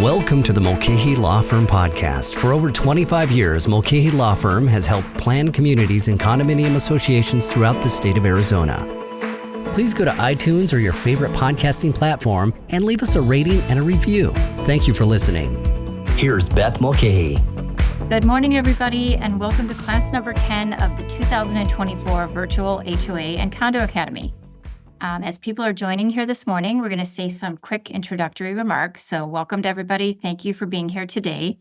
Welcome to the Mulcahy Law Firm podcast. For over 25 years, Mulcahy Law Firm has helped plan communities and condominium associations throughout the state of Arizona. Please go to iTunes or your favorite podcasting platform and leave us a rating and a review. Thank you for listening. Here's Beth Mulcahy. Good morning, everybody, and welcome to class number 10 of the 2024 Virtual HOA and Condo Academy. As people are joining here this morning, we're going to say some quick introductory remarks. So welcome to everybody. Thank you for being here today.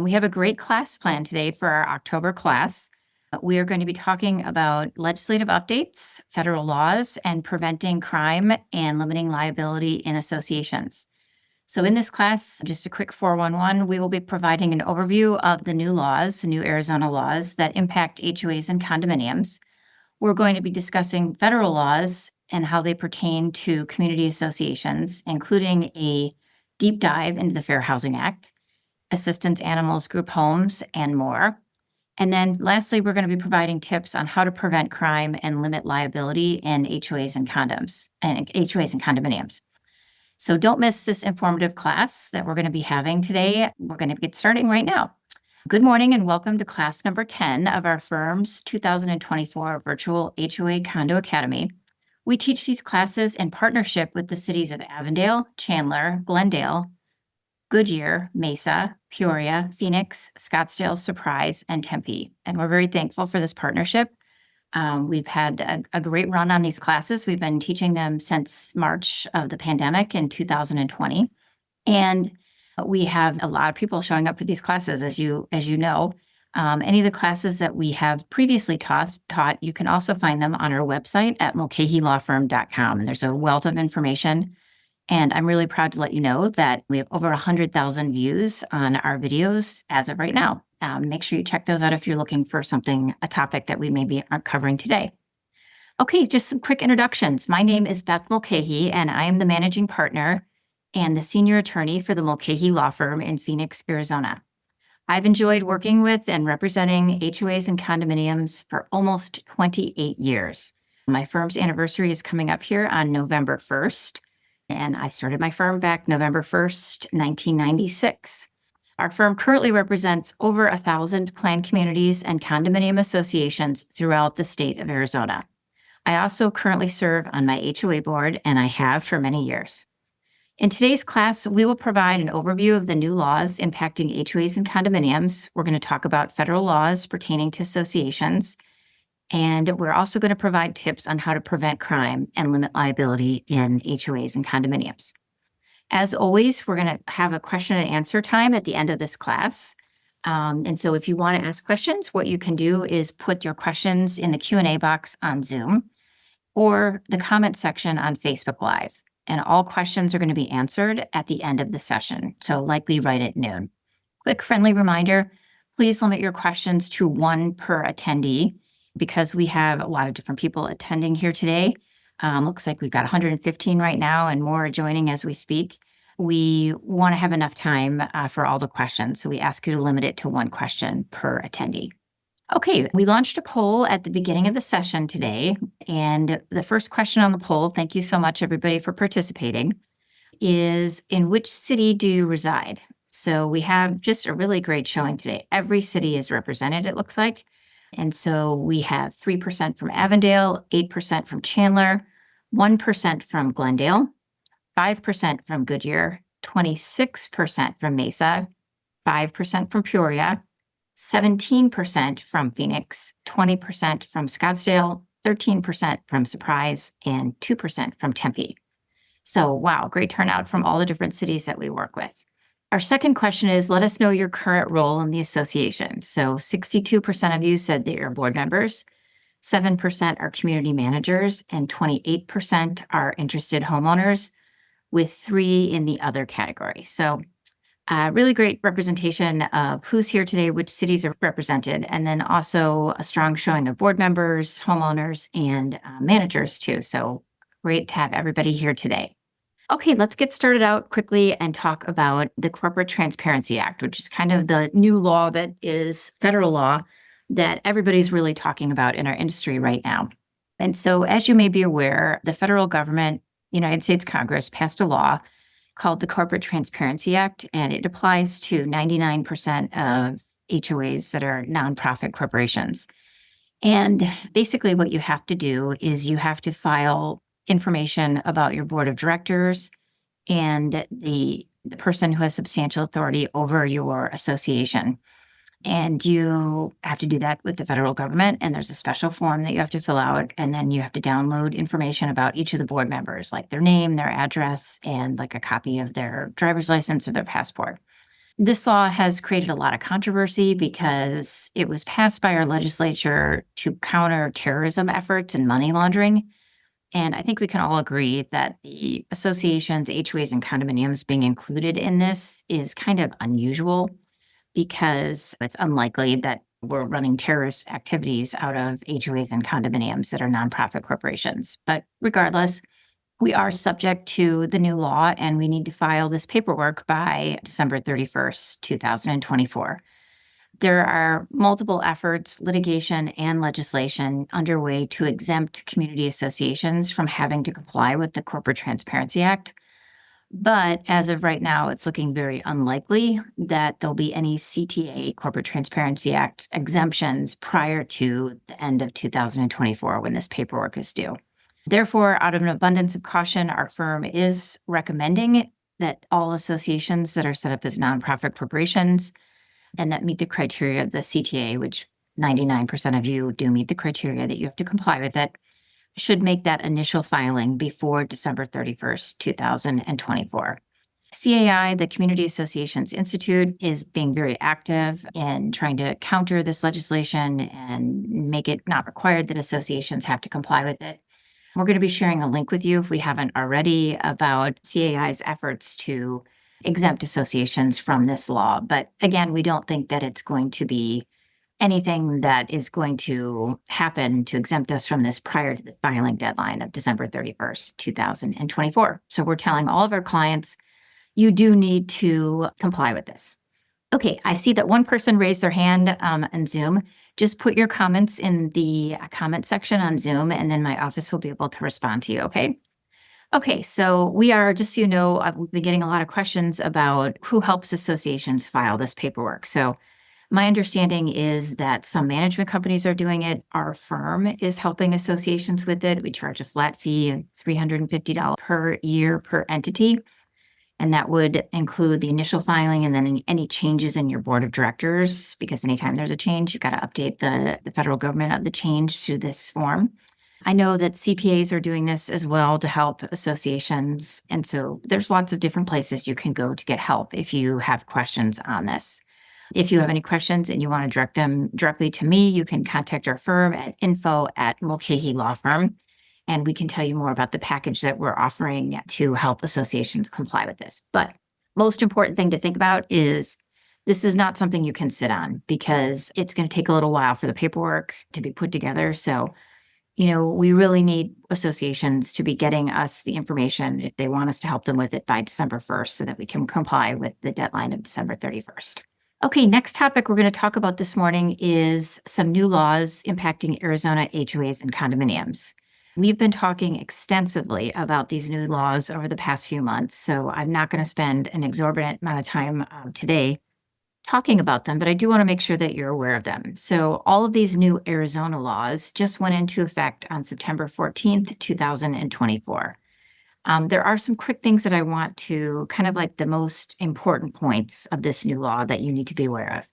We have a great class plan today for our October class. We are going to be talking about legislative updates, federal laws, and preventing crime and limiting liability in associations. So in this class, just a quick 411, we will be providing an overview of the new laws, the new Arizona laws that impact HOAs and condominiums. We're going to be discussing federal laws and how they pertain to community associations, including a deep dive into the Fair Housing Act, assistance animals, group homes, and more. And then lastly, we're going to be providing tips on how to prevent crime and limit liability in HOAs and condominiums. So don't miss this informative class that we're going to be having today. We're going to get starting right now. Good morning and welcome to class number 10 of our firm's 2024 Virtual HOA Condo Academy. We teach these classes in partnership with the cities of Avondale, Chandler, Glendale, Goodyear, Mesa, Peoria, Phoenix, Scottsdale, Surprise, and Tempe. And we're very thankful for this partnership. We've had a great run on these classes. We've been teaching them since March of the pandemic in 2020. And we have a lot of people showing up for these classes, as you know. Any of the classes that we have previously taught, you can also find them on our website at mulcahylawfirm.com. And there's a wealth of information. And I'm really proud to let you know that we have over 100,000 views on our videos as of right now. Make sure you check those out if you're looking for a topic that we maybe aren't covering today. Okay, just some quick introductions. My name is Beth Mulcahy, and I am the managing partner and the senior attorney for the Mulcahy Law Firm in Phoenix, Arizona. I've enjoyed working with and representing HOAs and condominiums for almost 28 years. My firm's anniversary is coming up here on November 1st, and I started my firm back November 1st, 1996. Our firm currently represents over 1,000 planned communities and condominium associations throughout the state of Arizona. I also currently serve on my HOA board, and I have for many years. In today's class, we will provide an overview of the new laws impacting HOAs and condominiums. We're going to talk about federal laws pertaining to associations, and we're also going to provide tips on how to prevent crime and limit liability in HOAs and condominiums. As always, we're going to have a question and answer time at the end of this class. And so if you want to ask questions, what you can do is put your questions in the Q&A box on Zoom or the comment section on Facebook Live. And all questions are going to be answered at the end of the session, so likely right at noon. Quick friendly reminder, please limit your questions to one per attendee because we have a lot of different people attending here today. Looks like we've got 115 right now and more joining as we speak. We want to have enough time for all the questions, so we ask you to limit it to one question per attendee. Okay, we launched a poll at the beginning of the session today, and the first question on the poll, thank you so much everybody for participating, is in which city do you reside? So we have just a really great showing today. Every city is represented, it looks like. And so we have 3% from Avondale, 8% from Chandler, 1% from Glendale, 5% from Goodyear, 26% from Mesa, 5% from Peoria, 17% from Phoenix, 20% from Scottsdale, 13% from Surprise, and 2% from Tempe. So, wow, great turnout from all the different cities that we work with. Our second question is, let us know your current role in the association. So 62% of you said that you're board members, 7% are community managers, and 28% are interested homeowners, with 3 in the other category. So really great representation of who's here today, which cities are represented, and then also a strong showing of board members, homeowners, and managers too. So great to have everybody here today. Okay, let's get started out quickly and talk about the Corporate Transparency Act, which is kind of the new law that is federal law that everybody's really talking about in our industry right now. And so as you may be aware, the federal government, United States Congress passed a law called the Corporate Transparency Act, and it applies to 99% of HOAs that are nonprofit corporations. And basically what you have to do is you have to file information about your board of directors and the person who has substantial authority over your association. And you have to do that with the federal government. And there's a special form that you have to fill out. And then you have to download information about each of the board members, like their name, their address, and like a copy of their driver's license or their passport. This law has created a lot of controversy because it was passed by our legislature to counter terrorism efforts and money laundering. And I think we can all agree that the associations, HOAs, and condominiums being included in this is kind of unusual because it's unlikely that we're running terrorist activities out of HOAs and condominiums that are nonprofit corporations. But regardless, we are subject to the new law, and we need to file this paperwork by December 31st, 2024. There are multiple efforts, litigation, and legislation underway to exempt community associations from having to comply with the Corporate Transparency Act. But as of right now, it's looking very unlikely that there'll be any CTA, Corporate Transparency Act, exemptions prior to the end of 2024 when this paperwork is due. Therefore, out of an abundance of caution, our firm is recommending that all associations that are set up as nonprofit corporations and that meet the criteria of the CTA, which 99% of you do meet the criteria that you have to comply with it, should make that initial filing before December 31st, 2024. CAI, the Community Associations Institute, is being very active in trying to counter this legislation and make it not required that associations have to comply with it. We're going to be sharing a link with you, if we haven't already, about CAI's efforts to exempt associations from this law. But again, we don't think that it's going to be anything that is going to happen to exempt us from this prior to the filing deadline of December 31st, 2024. So we're telling all of our clients, you do need to comply with this. Okay, I see that one person raised their hand on Zoom. Just put your comments in the comment section on Zoom, and then my office will be able to respond to you, okay? Okay, so we are, just so you know, we've been getting a lot of questions about who helps associations file this paperwork. So my understanding is that some management companies are doing it. Our firm is helping associations with it. We charge a flat fee of $350 per year per entity. And that would include the initial filing and then any changes in your board of directors, because anytime there's a change, you've got to update the federal government of the change through this form. I know that CPAs are doing this as well to help associations. And so there's lots of different places you can go to get help if you have questions on this. If you have any questions and you want to direct them directly to me, you can contact our firm at info@Mulcahy Law Firm. And we can tell you more about the package that we're offering to help associations comply with this. But most important thing to think about is this is not something you can sit on, because it's going to take a little while for the paperwork to be put together. So, we really need associations to be getting us the information if they want us to help them with it by December 1st so that we can comply with the deadline of December 31st. Okay, next topic we're going to talk about this morning is some new laws impacting Arizona HOAs and condominiums. We've been talking extensively about these new laws over the past few months, so I'm not going to spend an exorbitant amount of time today talking about them, but I do want to make sure that you're aware of them. So all of these new Arizona laws just went into effect on September 14th, 2024. There are some quick things that I want to kind of like the most important points of this new law that you need to be aware of.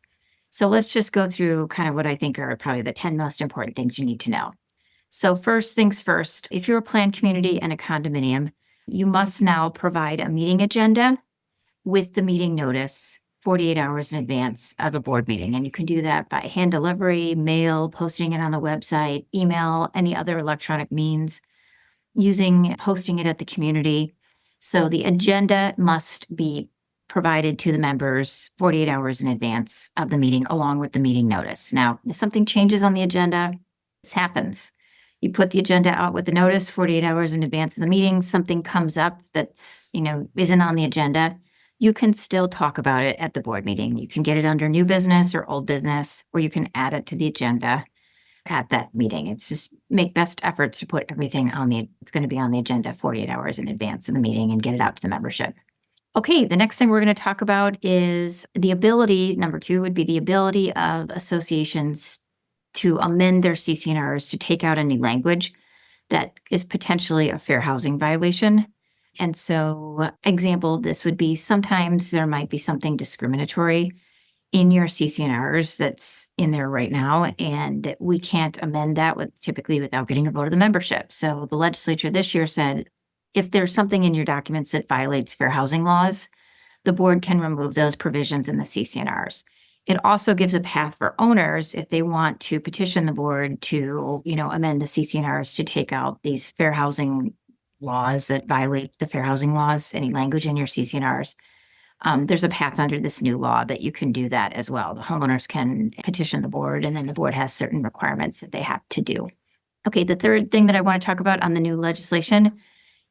So let's just go through kind of what I think are probably the 10 most important things you need to know. So first things first, if you're a planned community and a condominium, you must now provide a meeting agenda with the meeting notice 48 hours in advance of a board meeting. And you can do that by hand delivery, mail, posting it on the website, email, any other electronic means, posting it at the community. So the agenda must be provided to the members 48 hours in advance of the meeting, along with the meeting notice. Now, if something changes on the agenda, this happens. You put the agenda out with the notice 48 hours in advance of the meeting, something comes up that's, isn't on the agenda, you can still talk about it at the board meeting. You can get it under new business or old business, or you can add it to the agenda at that meeting. It's just make best efforts to put everything it's going to be on the agenda 48 hours in advance of the meeting and get it out to the membership. Okay, the next thing we're going to talk about is the ability, number 2 would be the ability of associations to amend their CCNRs to take out any language that is potentially a fair housing violation. And so, example, this would be sometimes there might be something discriminatory in your CCNRs that's in there right now, and we can't amend that typically without getting a vote of the membership. So the legislature this year said, if there's something in your documents that violates fair housing laws, the board can remove those provisions in the CCNRs. It also gives a path for owners if they want to petition the board to, amend the CCNRs to take out these fair housing laws that violate the fair housing laws, any language in your CCNRs. There's a path under this new law that you can do that as well. The homeowners can petition the board, and then the board has certain requirements that they have to do. Okay, the third thing that I want to talk about on the new legislation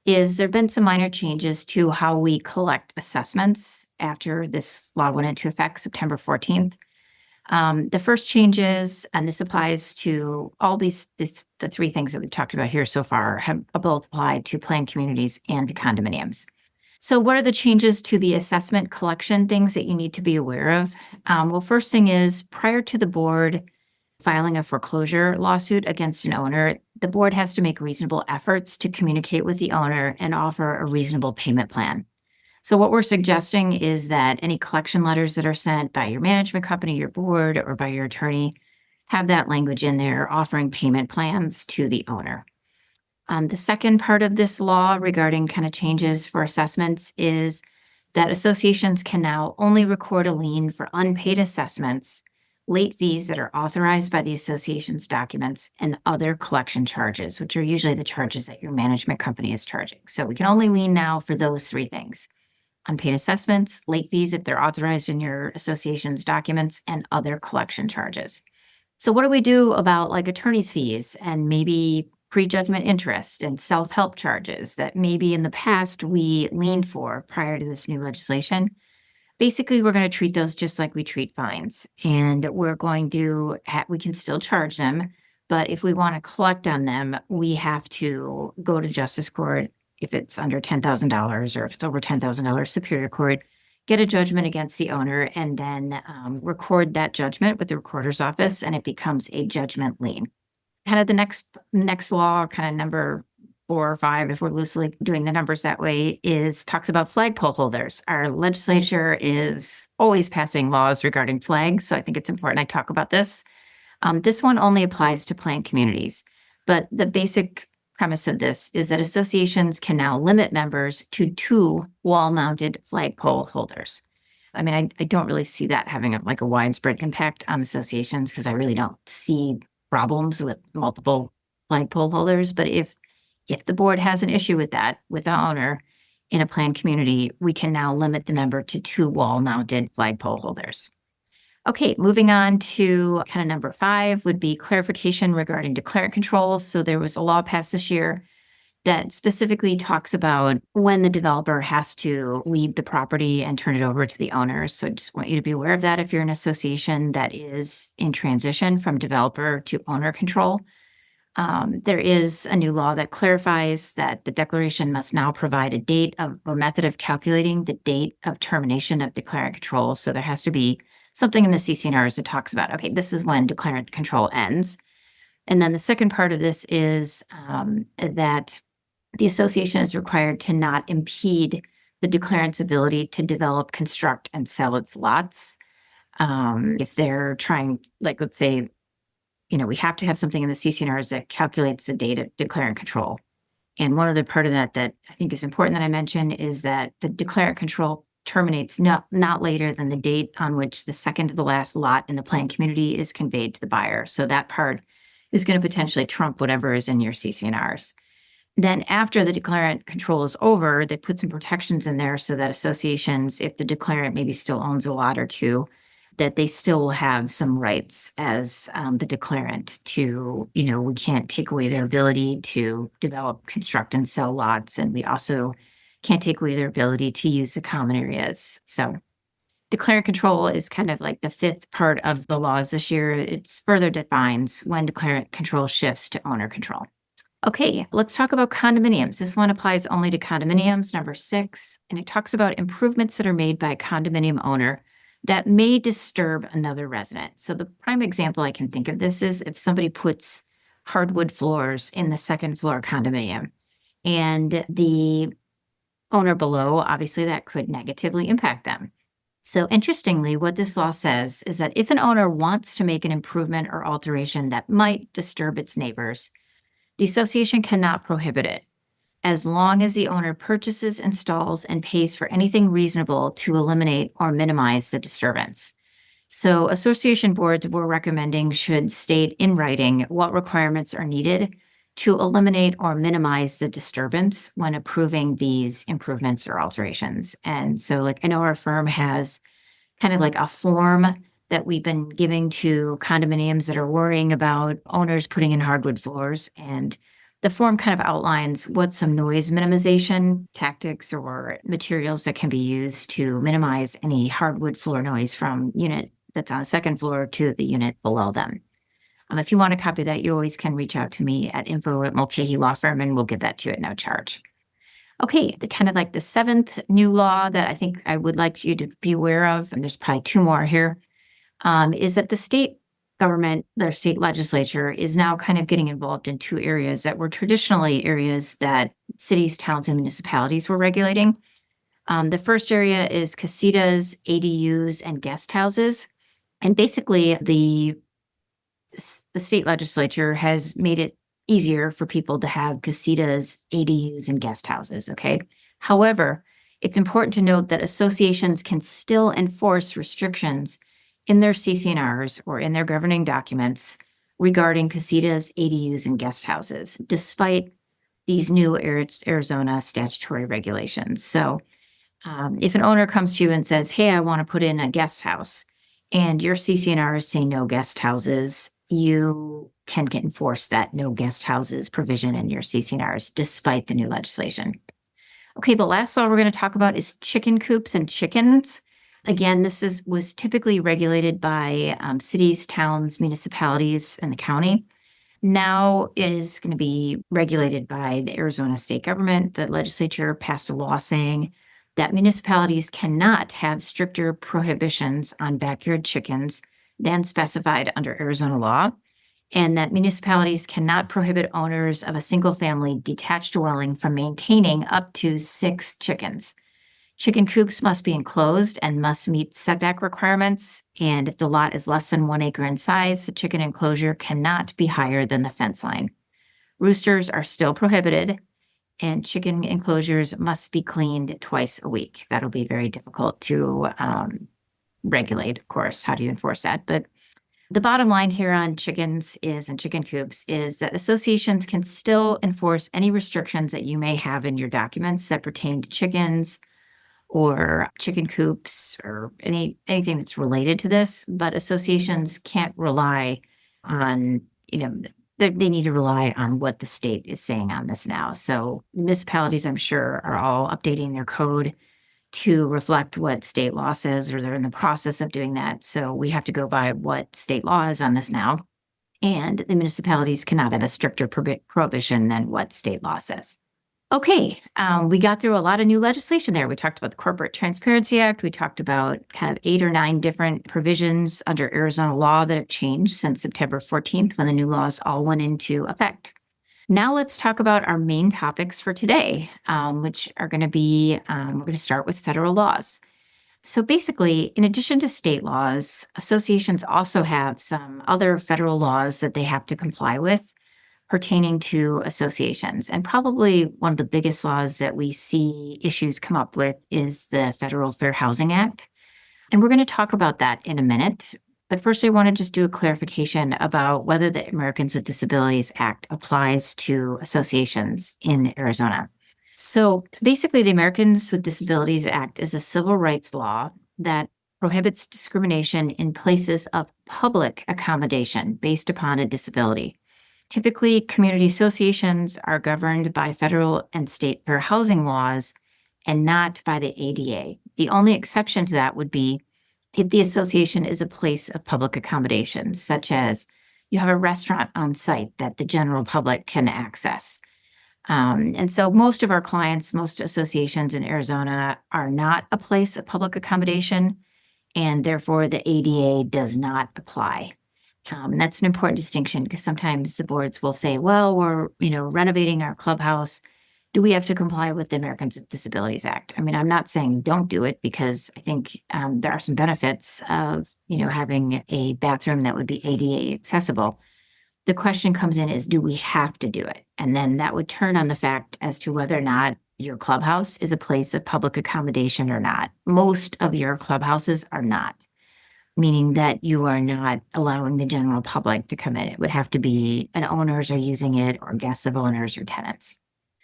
is there have been some minor changes to how we collect assessments after this law went into effect September 14th. The first changes, and this applies to all the 3 things that we've talked about here so far, have both applied to planned communities and to condominiums. So what are the changes to the assessment collection things that you need to be aware of? Well, first thing is prior to the board filing a foreclosure lawsuit against an owner, the board has to make reasonable efforts to communicate with the owner and offer a reasonable payment plan. So what we're suggesting is that any collection letters that are sent by your management company, your board, or by your attorney have that language in there offering payment plans to the owner. The second part of this law regarding kind of changes for assessments is that associations can now only record a lien for unpaid assessments, late fees that are authorized by the association's documents, and other collection charges, which are usually the charges that your management company is charging. So we can only lien now for those 3 things: unpaid assessments, late fees if they're authorized in your association's documents, and other collection charges. So what do we do about like attorney's fees and maybe prejudgment interest and self-help charges that maybe in the past we leaned for prior to this new legislation? Basically, we're going to treat those just like we treat fines, and we're going to we can still charge them, but if we want to collect on them, we have to go to justice court if it's under $10,000, or if it's over $10,000, Superior Court, get a judgment against the owner, and then record that judgment with the recorder's office, and it becomes a judgment lien. Kind of the next law, kind of number 4 or 5, if we're loosely doing the numbers that way, talks about flagpole holders. Our legislature is always passing laws regarding flags, so I think it's important I talk about this. This one only applies to planned communities, but the basic premise of this is that associations can now limit members to 2 wall-mounted flagpole holders. I mean, I don't really see that having a widespread impact on associations because I really don't see problems with multiple flagpole holders. But if the board has an issue with that, with the owner in a planned community, we can now limit the member to 2 wall-mounted flagpole holders. Okay, moving on to kind of number 5 would be clarification regarding declarant control. So there was a law passed this year that specifically talks about when the developer has to leave the property and turn it over to the owner. So I just want you to be aware of that if you're an association that is in transition from developer to owner control. There is a new law that clarifies that the declaration must now provide a date or method of calculating the date of termination of declarant control. So there has to be something in the CCNRs that talks about, okay, this is when declarant control ends. And then the second part of this is that the association is required to not impede the declarant's ability to develop, construct, and sell its lots. If they're trying, let's say, we have to have something in the CCNRs that calculates the date of declarant control. And one other part of that I think is important that I mention is that the declarant control terminates not later than the date on which the second to the last lot in the planned community is conveyed to the buyer. So that part is going to potentially trump whatever is in your CCNRs. Then after the declarant control is over, they put some protections in there so that associations, if the declarant maybe still owns a lot or 2, that they still will have some rights as the declarant to, we can't take away their ability to develop, construct, and sell lots. And we also can't take away their ability to use the common areas. So declarant control is kind of like the 5th part of the laws this year. It further defines when declarant control shifts to owner control. Okay, let's talk about condominiums. This one applies only to condominiums, number 6, and it talks about improvements that are made by a condominium owner that may disturb another resident. So the prime example I can think of this is if somebody puts hardwood floors in the second floor condominium and the owner below, obviously that could negatively impact them. So interestingly, what this law says is that if an owner wants to make an improvement or alteration that might disturb its neighbors, the association cannot prohibit it as long as the owner purchases, installs, and pays for anything reasonable to eliminate or minimize the disturbance. So association boards we're recommending should state in writing what requirements are needed to eliminate or minimize the disturbance when approving these improvements or alterations. And so I know our firm has kind of like a form that we've been giving to condominiums that are worrying about owners putting in hardwood floors. And the form kind of outlines what some noise minimization tactics or materials that can be used to minimize any hardwood floor noise from unit that's on the second floor to the unit below them. If you want a copy of that, you always can reach out to me at info@Mulcahy Law Firm, and we'll give that to you at no charge. Okay, the kind of like the 7th new law that I think I would like you to be aware of, and there's probably 2 more here, is that the state government, their state legislature, is now kind of getting involved in 2 areas that were traditionally areas that cities, towns, and municipalities were regulating. The first area is casitas, ADUs, and guest houses. And basically, the state legislature has made it easier for people to have casitas, ADUs, and guest houses, okay? However, it's important to note that associations can still enforce restrictions in their CC&Rs or in their governing documents regarding casitas, ADUs, and guest houses, despite these new Arizona statutory regulations. So if an owner comes to you and says, hey, I want to put in a guest house, and your CC&Rs say no guest houses, you can enforce that no guest houses provision in your CC&Rs despite the new legislation. Okay, the last law we're going to talk about is chicken coops and chickens. Again, this was typically regulated by cities, towns, municipalities, and the county. Now it is going to be regulated by the Arizona state government. The legislature passed a law saying that municipalities cannot have stricter prohibitions on backyard chickens than specified under Arizona law, and that municipalities cannot prohibit owners of a single-family detached dwelling from maintaining up to 6 chickens. Chicken coops must be enclosed and must meet setback requirements, and if the lot is less than 1 acre in size, the chicken enclosure cannot be higher than the fence line. Roosters are still prohibited, and chicken enclosures must be cleaned twice a week. That'll be very difficult to regulate, of course. How do you enforce that? But the bottom line here on chickens and chicken coops is that associations can still enforce any restrictions that you may have in your documents that pertain to chickens or chicken coops or anything that's related to this, but associations can't rely on, they need to rely on what the state is saying on this now. So municipalities, I'm sure, are all updating their code to reflect what state law says, or they're in the process of doing that. So we have to go by what state law is on this now. And the municipalities cannot have a stricter prohibition than what state law says. Okay, we got through a lot of new legislation there. We talked about the Corporate Transparency Act. We talked about kind of 8 or 9 different provisions under Arizona law that have changed since September 14th when the new laws all went into effect. Now let's talk about our main topics for today, which are going to be, we're going to start with federal laws. So basically, in addition to state laws, associations also have some other federal laws that they have to comply with pertaining to associations. And probably one of the biggest laws that we see issues come up with is the Federal Fair Housing Act. And we're going to talk about that in a minute. But first, I want to just do a clarification about whether the Americans with Disabilities Act applies to associations in Arizona. So basically, the Americans with Disabilities Act is a civil rights law that prohibits discrimination in places of public accommodation based upon a disability. Typically, community associations are governed by federal and state fair housing laws and not by the ADA. The only exception to that would be if the association is a place of public accommodation, such as you have a restaurant on site that the general public can access. And so most of our clients, most associations in Arizona are not a place of public accommodation, and therefore the ADA does not apply. That's an important distinction because sometimes the boards will say, well, we're, renovating our clubhouse. Do we have to comply with the Americans with Disabilities Act? I mean, I'm not saying don't do it because I think there are some benefits of, having a bathroom that would be ADA accessible. The question comes in is, do we have to do it? And then that would turn on the fact as to whether or not your clubhouse is a place of public accommodation or not. Most of your clubhouses are not, meaning that you are not allowing the general public to come in. It would have to be an owners are using it or guests of owners or tenants.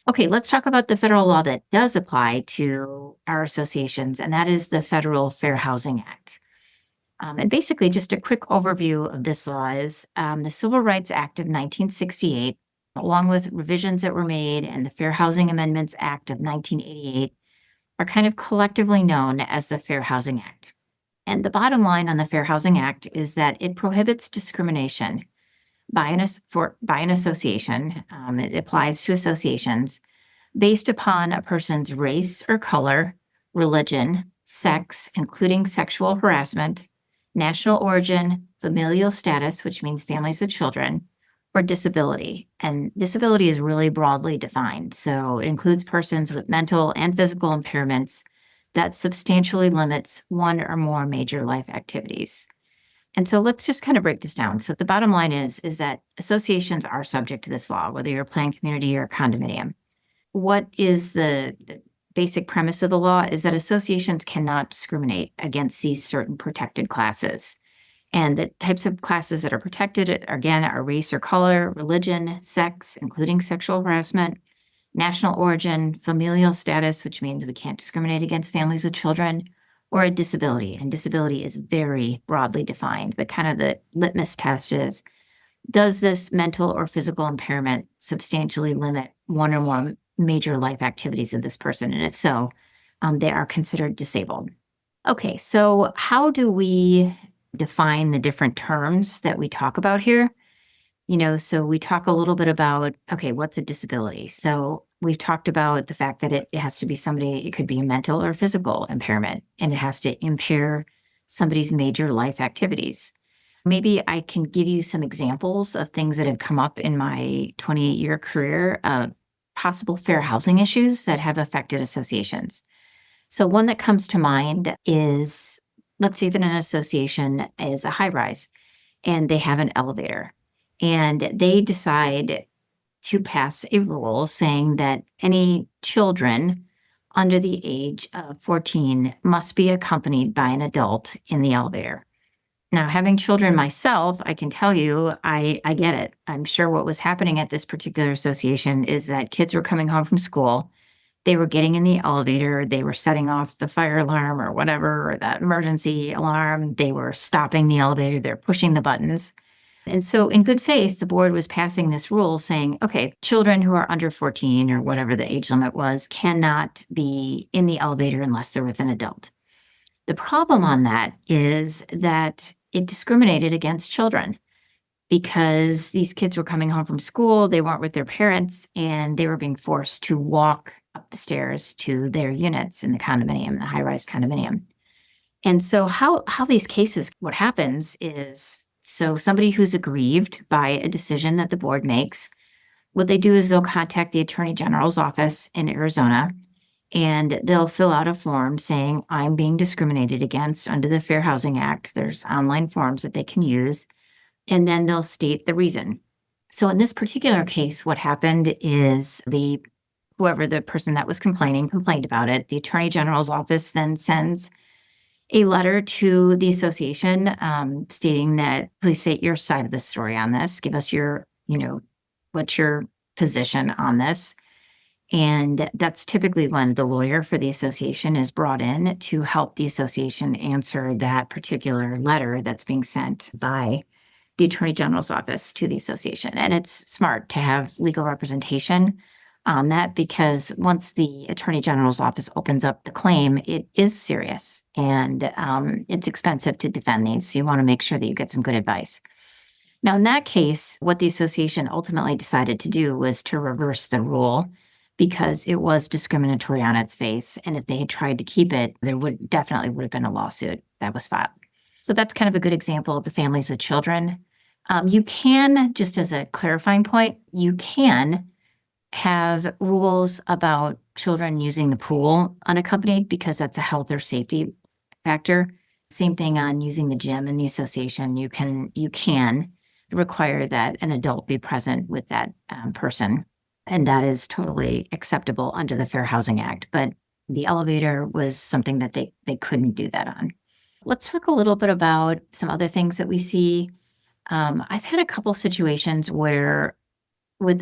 Okay, let's talk about the federal law that does apply to our associations, and that is the Federal Fair Housing Act. And basically, just a quick overview of this law is the Civil Rights Act of 1968, along with revisions that were made and the Fair Housing Amendments Act of 1988, are kind of collectively known as the Fair Housing Act. And the bottom line on the Fair Housing Act is that it prohibits discrimination by an association. It applies to associations based upon a person's race or color, religion, sex, including sexual harassment, national origin, familial status, which means families with children, or disability. And disability is really broadly defined. So it includes persons with mental and physical impairments that substantially limits one or more major life activities. And so let's just kind of break this down. So the bottom line is that associations are subject to this law, whether you're a planned community or a condominium. What is the basic premise of the law is that associations cannot discriminate against these certain protected classes. And the types of classes that are protected, again, are race or color, religion, sex, including sexual harassment, national origin, familial status, which means we can't discriminate against families with children, or a disability. And disability is very broadly defined, but kind of the litmus test is, does this mental or physical impairment substantially limit one or more major life activities of this person? And if so, they are considered disabled. Okay, so how do we define the different terms that we talk about here? So we talk a little bit about, okay, what's a disability? So we've talked about the fact that it has to be somebody, it could be a mental or physical impairment, and it has to impair somebody's major life activities. Maybe I can give you some examples of things that have come up in my 28-year career of possible fair housing issues that have affected associations. So one that comes to mind is, let's say that an association is a high rise and they have an elevator and they decide to pass a rule saying that any children under the age of 14 must be accompanied by an adult in the elevator. Now, having children myself, I can tell you, I get it. I'm sure what was happening at this particular association is that kids were coming home from school. They were getting in the elevator. They were setting off the fire alarm or whatever, or that emergency alarm. They were stopping the elevator. They're pushing the buttons. And so in good faith, the board was passing this rule saying, okay, children who are under 14 or whatever the age limit was cannot be in the elevator unless they're with an adult. The problem on that is that it discriminated against children because these kids were coming home from school, they weren't with their parents, and they were being forced to walk up the stairs to their units in the condominium, the high-rise condominium. And so how these cases, what happens is, so somebody who's aggrieved by a decision that the board makes, what they do is they'll contact the Attorney General's office in Arizona, and they'll fill out a form saying, I'm being discriminated against under the Fair Housing Act. There's online forms that they can use, and then they'll state the reason. So in this particular case, what happened is whoever the person that was complained about it, the Attorney General's office then sends a letter to the association stating that, please state your side of the story on this. Give us what's your position on this? And that's typically when the lawyer for the association is brought in to help the association answer that particular letter that's being sent by the Attorney General's office to the association. And it's smart to have legal representation on that because once the Attorney General's office opens up the claim, it is serious and it's expensive to defend these. So you want to make sure that you get some good advice. Now, in that case, what the association ultimately decided to do was to reverse the rule because it was discriminatory on its face. And if they had tried to keep it, there would have been a lawsuit that was filed. So that's kind of a good example of the families with children. You can, just as a clarifying point, you can have rules about children using the pool unaccompanied because that's a health or safety factor. Same thing on using the gym in the association. You can require that an adult be present with that person, and that is totally acceptable under the Fair Housing Act. But the elevator was something that they couldn't do that on. Let's talk a little bit about some other things that we see. I've had a couple situations where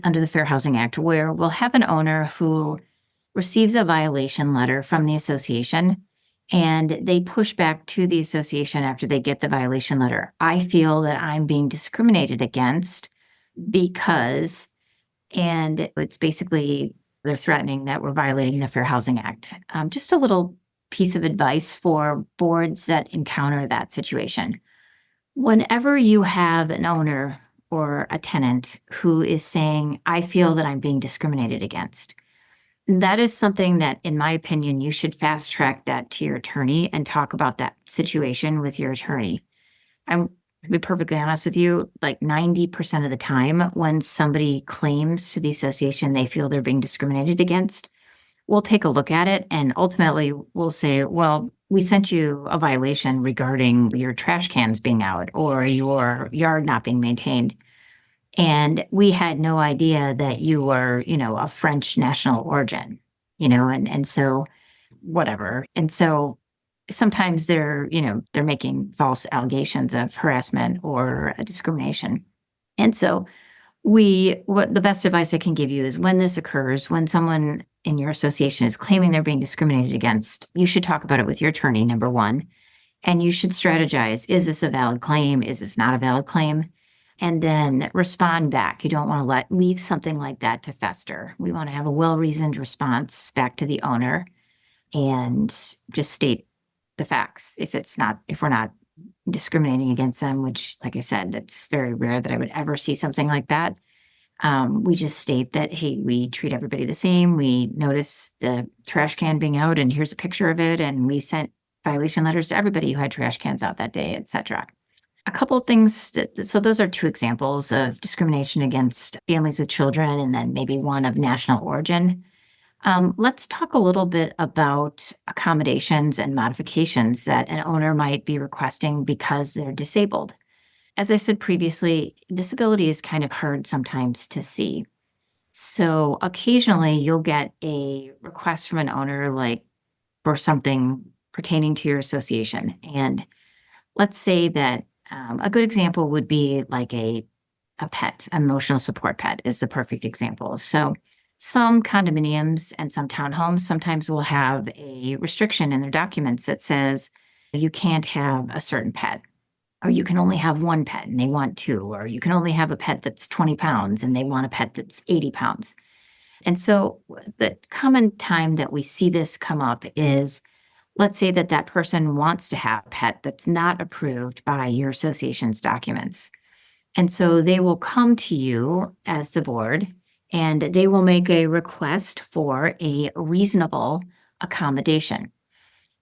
under the Fair Housing Act, where we'll have an owner who receives a violation letter from the association and they push back to the association after they get the violation letter. I feel that I'm being discriminated against because, and it's basically they're threatening that we're violating the Fair Housing Act. Just a little piece of advice for boards that encounter that situation. Whenever you have an owner or a tenant who is saying, I feel that I'm being discriminated against, that is something that, in my opinion, you should fast track that to your attorney and talk about that situation with your attorney. I'm to be perfectly honest with you, like 90% of the time when somebody claims to the association they feel they're being discriminated against, we'll take a look at it and ultimately we'll say, well, we sent you a violation regarding your trash cans being out or your yard not being maintained. And we had no idea that you were, a French national origin, and so whatever. And so sometimes they're making false allegations of harassment or discrimination. And so what the best advice I can give you is when this occurs, when someone in your association is claiming they're being discriminated against, you should talk about it with your attorney, number one, and you should strategize. Is this a valid claim? Is this not a valid claim? And then respond back. You don't want to leave something like that to fester. We want to have a well-reasoned response back to the owner and just state the facts. If we're not discriminating against them, which, like I said, it's very rare that I would ever see something like that. We just state that, hey, we treat everybody the same. We notice the trash can being out and here's a picture of it. And we sent violation letters to everybody who had trash cans out that day, etc. A couple of things. So those are two examples of discrimination against families with children and then maybe one of national origin. Let's talk a little bit about accommodations and modifications that an owner might be requesting because they're disabled. As I said previously, disability is kind of hard sometimes to see. So occasionally you'll get a request from an owner like for something pertaining to your association. And let's say that a good example would be like a pet, emotional support pet is the perfect example. So some condominiums and some townhomes sometimes will have a restriction in their documents that says you can't have a certain pet, or you can only have one pet and they want two, or you can only have a pet that's 20 pounds and they want a pet that's 80 pounds. And so the common time that we see this come up is, let's say that person wants to have a pet that's not approved by your association's documents. And so they will come to you as the board and they will make a request for a reasonable accommodation.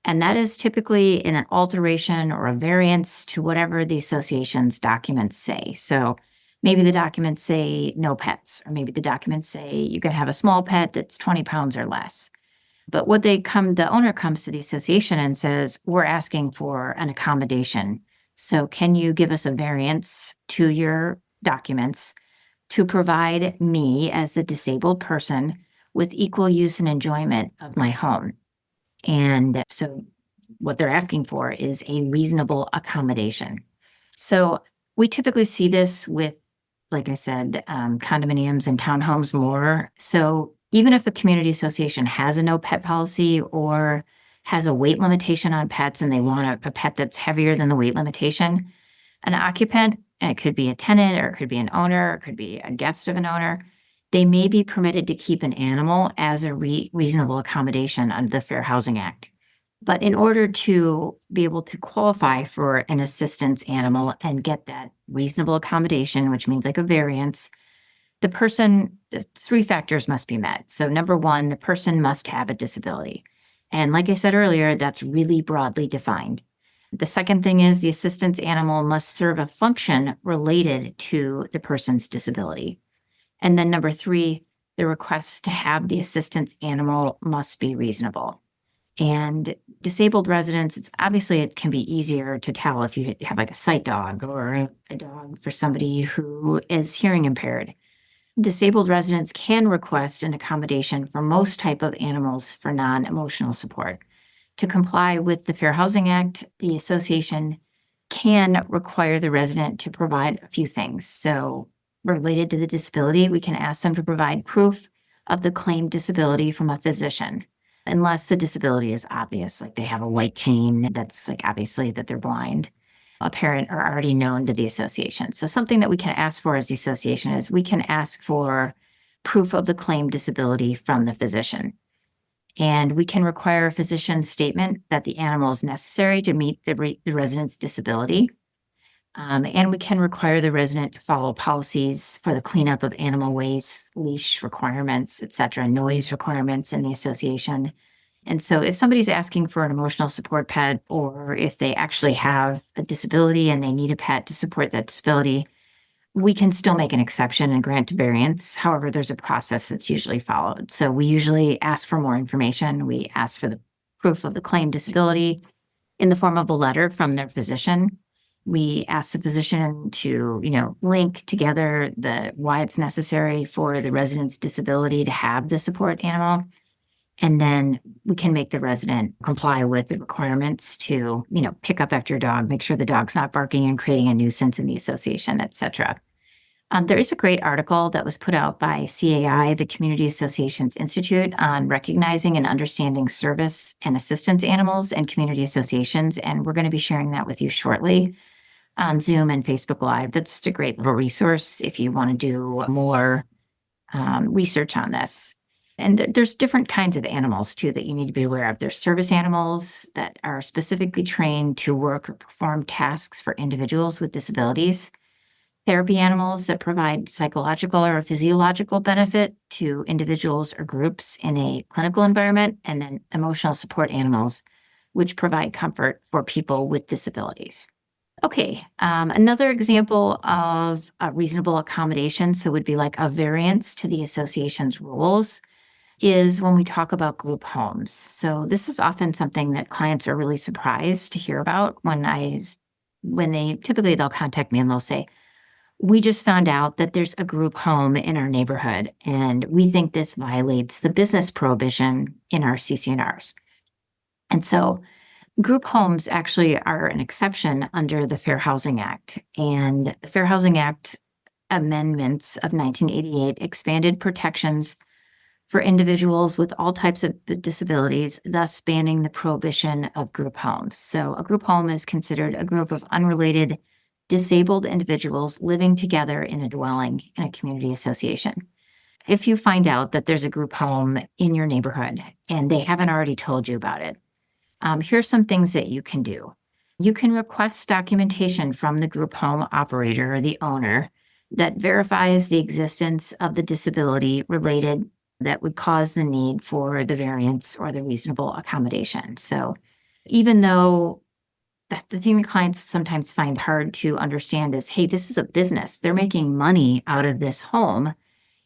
And that is typically an alteration or a variance to whatever the association's documents say. So maybe the documents say no pets, or maybe the documents say you can have a small pet that's 20 pounds or less. But the owner comes to the association and says, we're asking for an accommodation. So can you give us a variance to your documents to provide me as a disabled person with equal use and enjoyment of my home? And so what they're asking for is a reasonable accommodation. So we typically see this with, like I said, condominiums and townhomes more. So even if the community association has a no pet policy or has a weight limitation on pets and they want a pet that's heavier than the weight limitation, an occupant, and it could be a tenant or it could be an owner, or it could be a guest of an owner, they may be permitted to keep an animal as a reasonable accommodation under the Fair Housing Act. But in order to be able to qualify for an assistance animal and get that reasonable accommodation, which means like a variance, three factors must be met. So number one, the person must have a disability. And like I said earlier, that's really broadly defined. The second thing is the assistance animal must serve a function related to the person's disability. And then number three, the request to have the assistance animal must be reasonable. And disabled residents, it can be easier to tell if you have like a sight dog or a dog for somebody who is hearing impaired. Disabled residents can request an accommodation for most type of animals for non-emotional support. To comply with the Fair Housing Act, the association can require the resident to provide a few things. So related to the disability, we can ask them to provide proof of the claimed disability from a physician, unless the disability is obvious, like they have a white cane that's like obviously that they're blind, apparent or already known to the association. So something that we can ask for as the association is we can ask for proof of the claimed disability from the physician. And we can require a physician's statement that the animal is necessary to meet the resident's disability. And we can require the resident to follow policies for the cleanup of animal waste, leash requirements, et cetera, noise requirements in the association. And so if somebody's asking for an emotional support pet, or if they actually have a disability and they need a pet to support that disability, we can still make an exception and grant variance. However, there's a process that's usually followed. So we usually ask for more information. We ask for the proof of the claimed disability in the form of a letter from their physician. We ask the physician to, link together why it's necessary for the resident's disability to have the support animal. And then we can make the resident comply with the requirements to, pick up after your dog, make sure the dog's not barking and creating a nuisance in the association, et cetera. There is a great article that was put out by CAI, the Community Associations Institute, on recognizing and understanding service and assistance animals and community associations. And we're going to be sharing that with you shortly on Zoom and Facebook Live. That's just a great little resource if you want to do more research on this. And there's different kinds of animals, too, that you need to be aware of. There's service animals that are specifically trained to work or perform tasks for individuals with disabilities. Therapy animals that provide psychological or physiological benefit to individuals or groups in a clinical environment. And then emotional support animals, which provide comfort for people with disabilities. Okay, another example of a reasonable accommodation, so would be like a variance to the association's rules, is when we talk about group homes. So this is often something that clients are really surprised to hear about when they'll contact me and they'll say, we just found out that there's a group home in our neighborhood, and we think this violates the business prohibition in our CC&Rs. And so group homes actually are an exception under the Fair Housing Act. And the Fair Housing Act amendments of 1988 expanded protections for individuals with all types of disabilities, thus banning the prohibition of group homes. So a group home is considered a group of unrelated disabled individuals living together in a dwelling in a community association. If you find out that there's a group home in your neighborhood and they haven't already told you about it, here's some things that you can do. You can request documentation from the group home operator or the owner that verifies the existence of the disability related that would cause the need for the variance or the reasonable accommodation. So even though the thing that clients sometimes find hard to understand is, hey, this is a business. They're making money out of this home.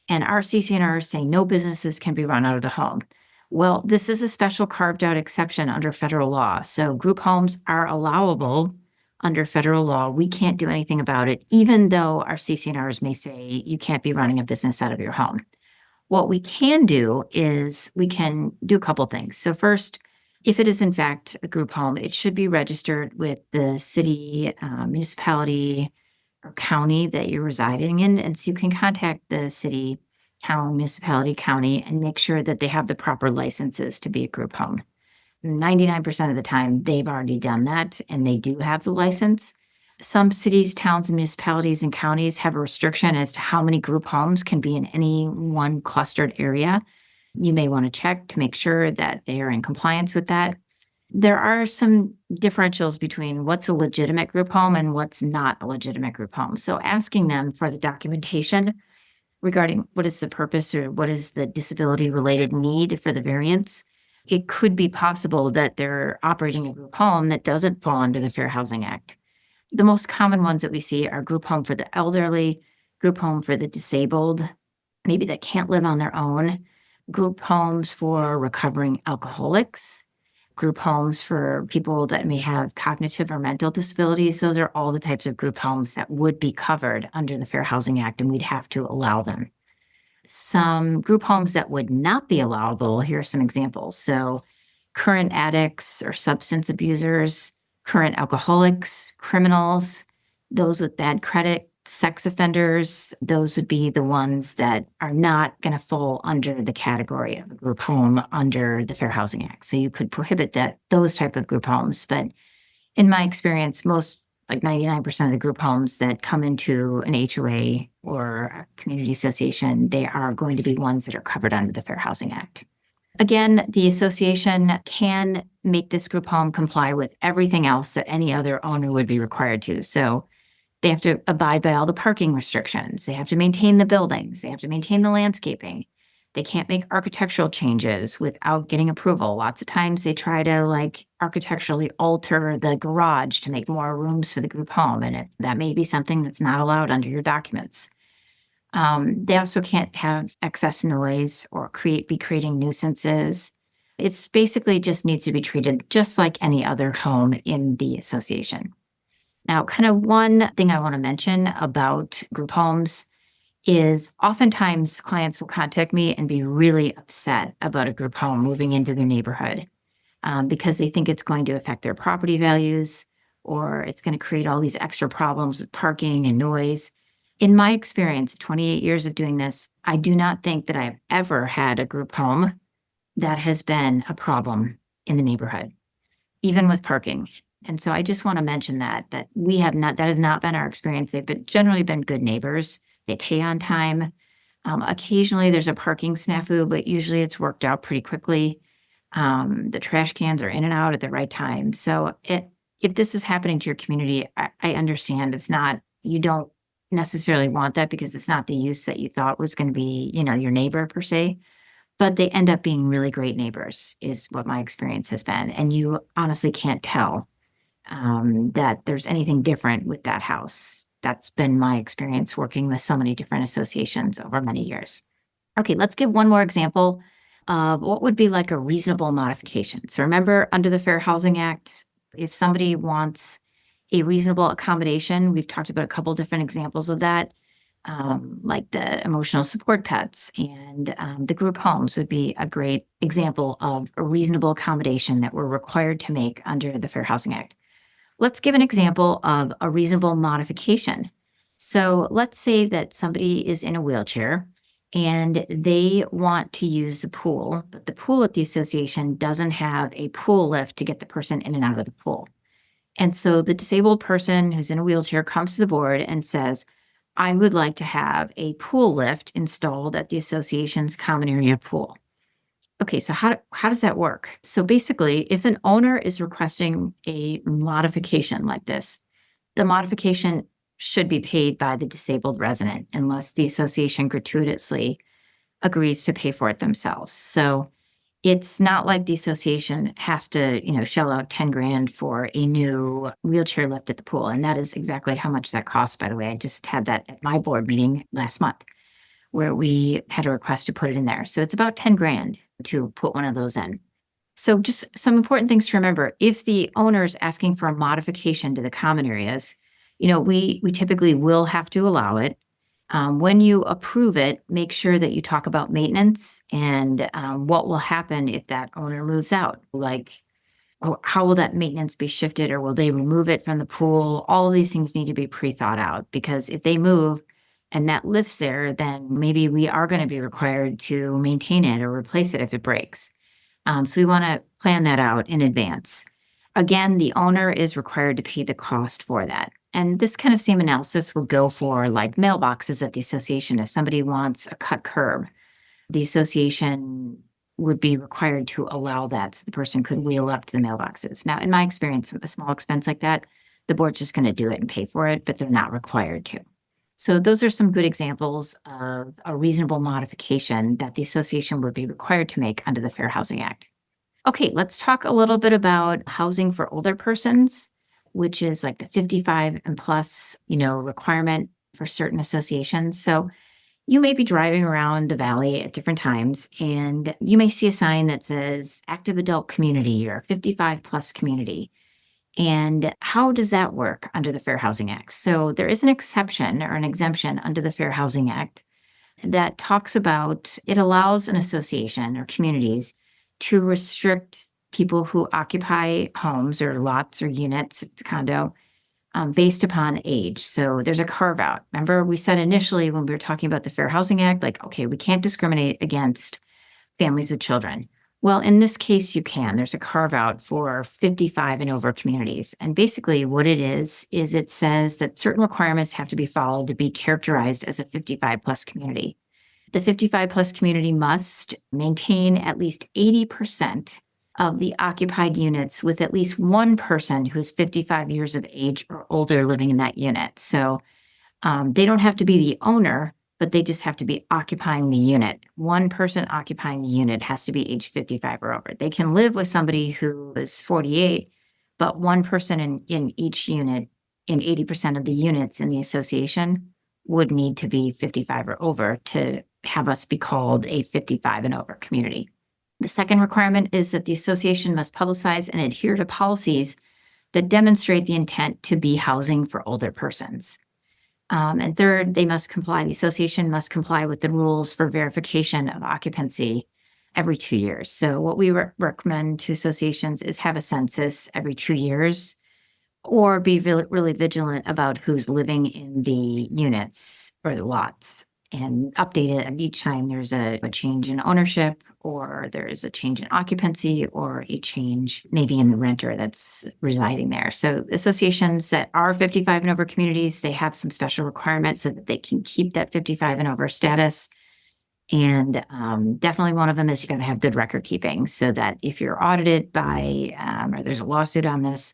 And our CC&Rs say no businesses can be run out of the home. Well, this is a special carved out exception under federal law. So group homes are allowable under federal law. We can't do anything about it, even though our CC&Rs may say you can't be running a business out of your home. What we can do is we can do a couple things. So first, if it is in fact a group home, it should be registered with the city, municipality, or county that you're residing in. And so you can contact the city, town, municipality, county, and make sure that they have the proper licenses to be a group home. 99% of the time, they've already done that, and they do have the license. Some cities, towns, and municipalities and counties have a restriction as to how many group homes can be in any one clustered area. You may want to check to make sure that they are in compliance with that. There are some differentials between what's a legitimate group home and what's not a legitimate group home. So asking them for the documentation regarding what is the purpose or what is the disability related need for the variance, it could be possible that they're operating a group home that doesn't fall under the Fair Housing Act. The most common ones that we see are group home for the elderly, group home for the disabled, maybe that can't live on their own, group homes for recovering alcoholics, group homes for people that may have cognitive or mental disabilities. Those are all the types of group homes that would be covered under the Fair Housing Act, and we'd have to allow them. Some group homes that would not be allowable, here are some examples. So current addicts or substance abusers, current alcoholics, criminals, those with bad credit, sex offenders, those would be the ones that are not going to fall under the category of a group home under the Fair Housing Act. So you could prohibit those type of group homes. But in my experience, most, like 99% of the group homes that come into an HOA or a community association, they are going to be ones that are covered under the Fair Housing Act. Again, the association can make this group home comply with everything else that any other owner would be required to. So they have to abide by all the parking restrictions. They have to maintain the buildings. They have to maintain the landscaping. They can't make architectural changes without getting approval. Lots of times they try to architecturally alter the garage to make more rooms for the group home. And that may be something that's not allowed under your documents. They also can't have excess noise or be creating nuisances. It's basically just needs to be treated just like any other home in the association. Now, kind of one thing I want to mention about group homes is oftentimes clients will contact me and be really upset about a group home moving into their neighborhood because they think it's going to affect their property values or it's going to create all these extra problems with parking and noise. In my experience, 28 years of doing this, I do not think that I've ever had a group home that has been a problem in the neighborhood, even with parking. And so I just want to mention that that has not been our experience. They've generally been good neighbors. They pay on time. Occasionally there's a parking snafu, but usually it's worked out pretty quickly. The trash cans are in and out at the right time. So if this is happening to your community, I understand you don't necessarily want that because it's not the use that you thought was going to be, your neighbor per se. But they end up being really great neighbors is what my experience has been. And you honestly can't tell that there's anything different with that house. That's been my experience working with so many different associations over many years. Okay, let's give one more example of what would be like a reasonable modification. So remember, under the Fair Housing Act, if somebody wants a reasonable accommodation, we've talked about a couple different examples of that, like the emotional support pets and the group homes would be a great example of a reasonable accommodation that we're required to make under the Fair Housing Act. Let's give an example of a reasonable modification. So let's say that somebody is in a wheelchair and they want to use the pool, but the pool at the association doesn't have a pool lift to get the person in and out of the pool. And so the disabled person who's in a wheelchair comes to the board and says, I would like to have a pool lift installed at the association's common area pool. Okay, so how does that work? So basically, if an owner is requesting a modification like this, the modification should be paid by the disabled resident unless the association gratuitously agrees to pay for it themselves. So it's not like the association has to, shell out 10 grand for a new wheelchair lift at the pool. And that is exactly how much that costs, by the way. I just had that at my board meeting last month where we had a request to put it in there. So it's about 10 grand to put one of those in. So just some important things to remember. If the owner is asking for a modification to the common areas, we typically will have to allow it. When you approve it, make sure that you talk about maintenance and what will happen if that owner moves out. Like, how will that maintenance be shifted, or will they remove it from the pool? All of these things need to be pre-thought out, because if they move and that lift's there, then maybe we are going to be required to maintain it or replace it if it breaks. So we want to plan that out in advance. Again, the owner is required to pay the cost for that. And this kind of same analysis will go for like mailboxes at the association. If somebody wants a cut curb, the association would be required to allow that so the person could wheel up to the mailboxes. Now, in my experience, a small expense like that, the board's just going to do it and pay for it, but they're not required to. So those are some good examples of a reasonable modification that the association would be required to make under the Fair Housing Act. Okay, let's talk a little bit about housing for older persons, which is like the 55 and plus, requirement for certain associations. So you may be driving around the valley at different times, and you may see a sign that says active adult community or 55 plus community. And how does that work under the Fair Housing Act? So there is an exception or an exemption under the Fair Housing Act that talks about it allows an association or communities to restrict people who occupy homes or lots or units, if it's a condo, based upon age. So there's a carve out. Remember, we said initially when we were talking about the Fair Housing Act, like, okay, we can't discriminate against families with children. Well, in this case, you can. There's a carve out for 55 and over communities. And basically what it is it says that certain requirements have to be followed to be characterized as a 55 plus community. The 55 plus community must maintain at least 80% of the occupied units with at least one person who is 55 years of age or older living in that unit. So they don't have to be the owner, but they just have to be occupying the unit. One person occupying the unit has to be age 55 or over. They can live with somebody who is 48, but one person in each unit, in 80% of the units in the association, would need to be 55 or over to have us be called a 55 and over community. The second requirement is that the association must publicize and adhere to policies that demonstrate the intent to be housing for older persons. And third, the association must comply with the rules for verification of occupancy every 2 years. So what we recommend to associations is have a census every 2 years, or be really vigilant about who's living in the units or the lots, and update it each time there's a change in ownership, or there's a change in occupancy, or a change maybe in the renter that's residing there. So associations that are 55 and over communities, they have some special requirements so that they can keep that 55 and over status. And definitely one of them is you got to have good record keeping so that if you're audited by, or there's a lawsuit on this,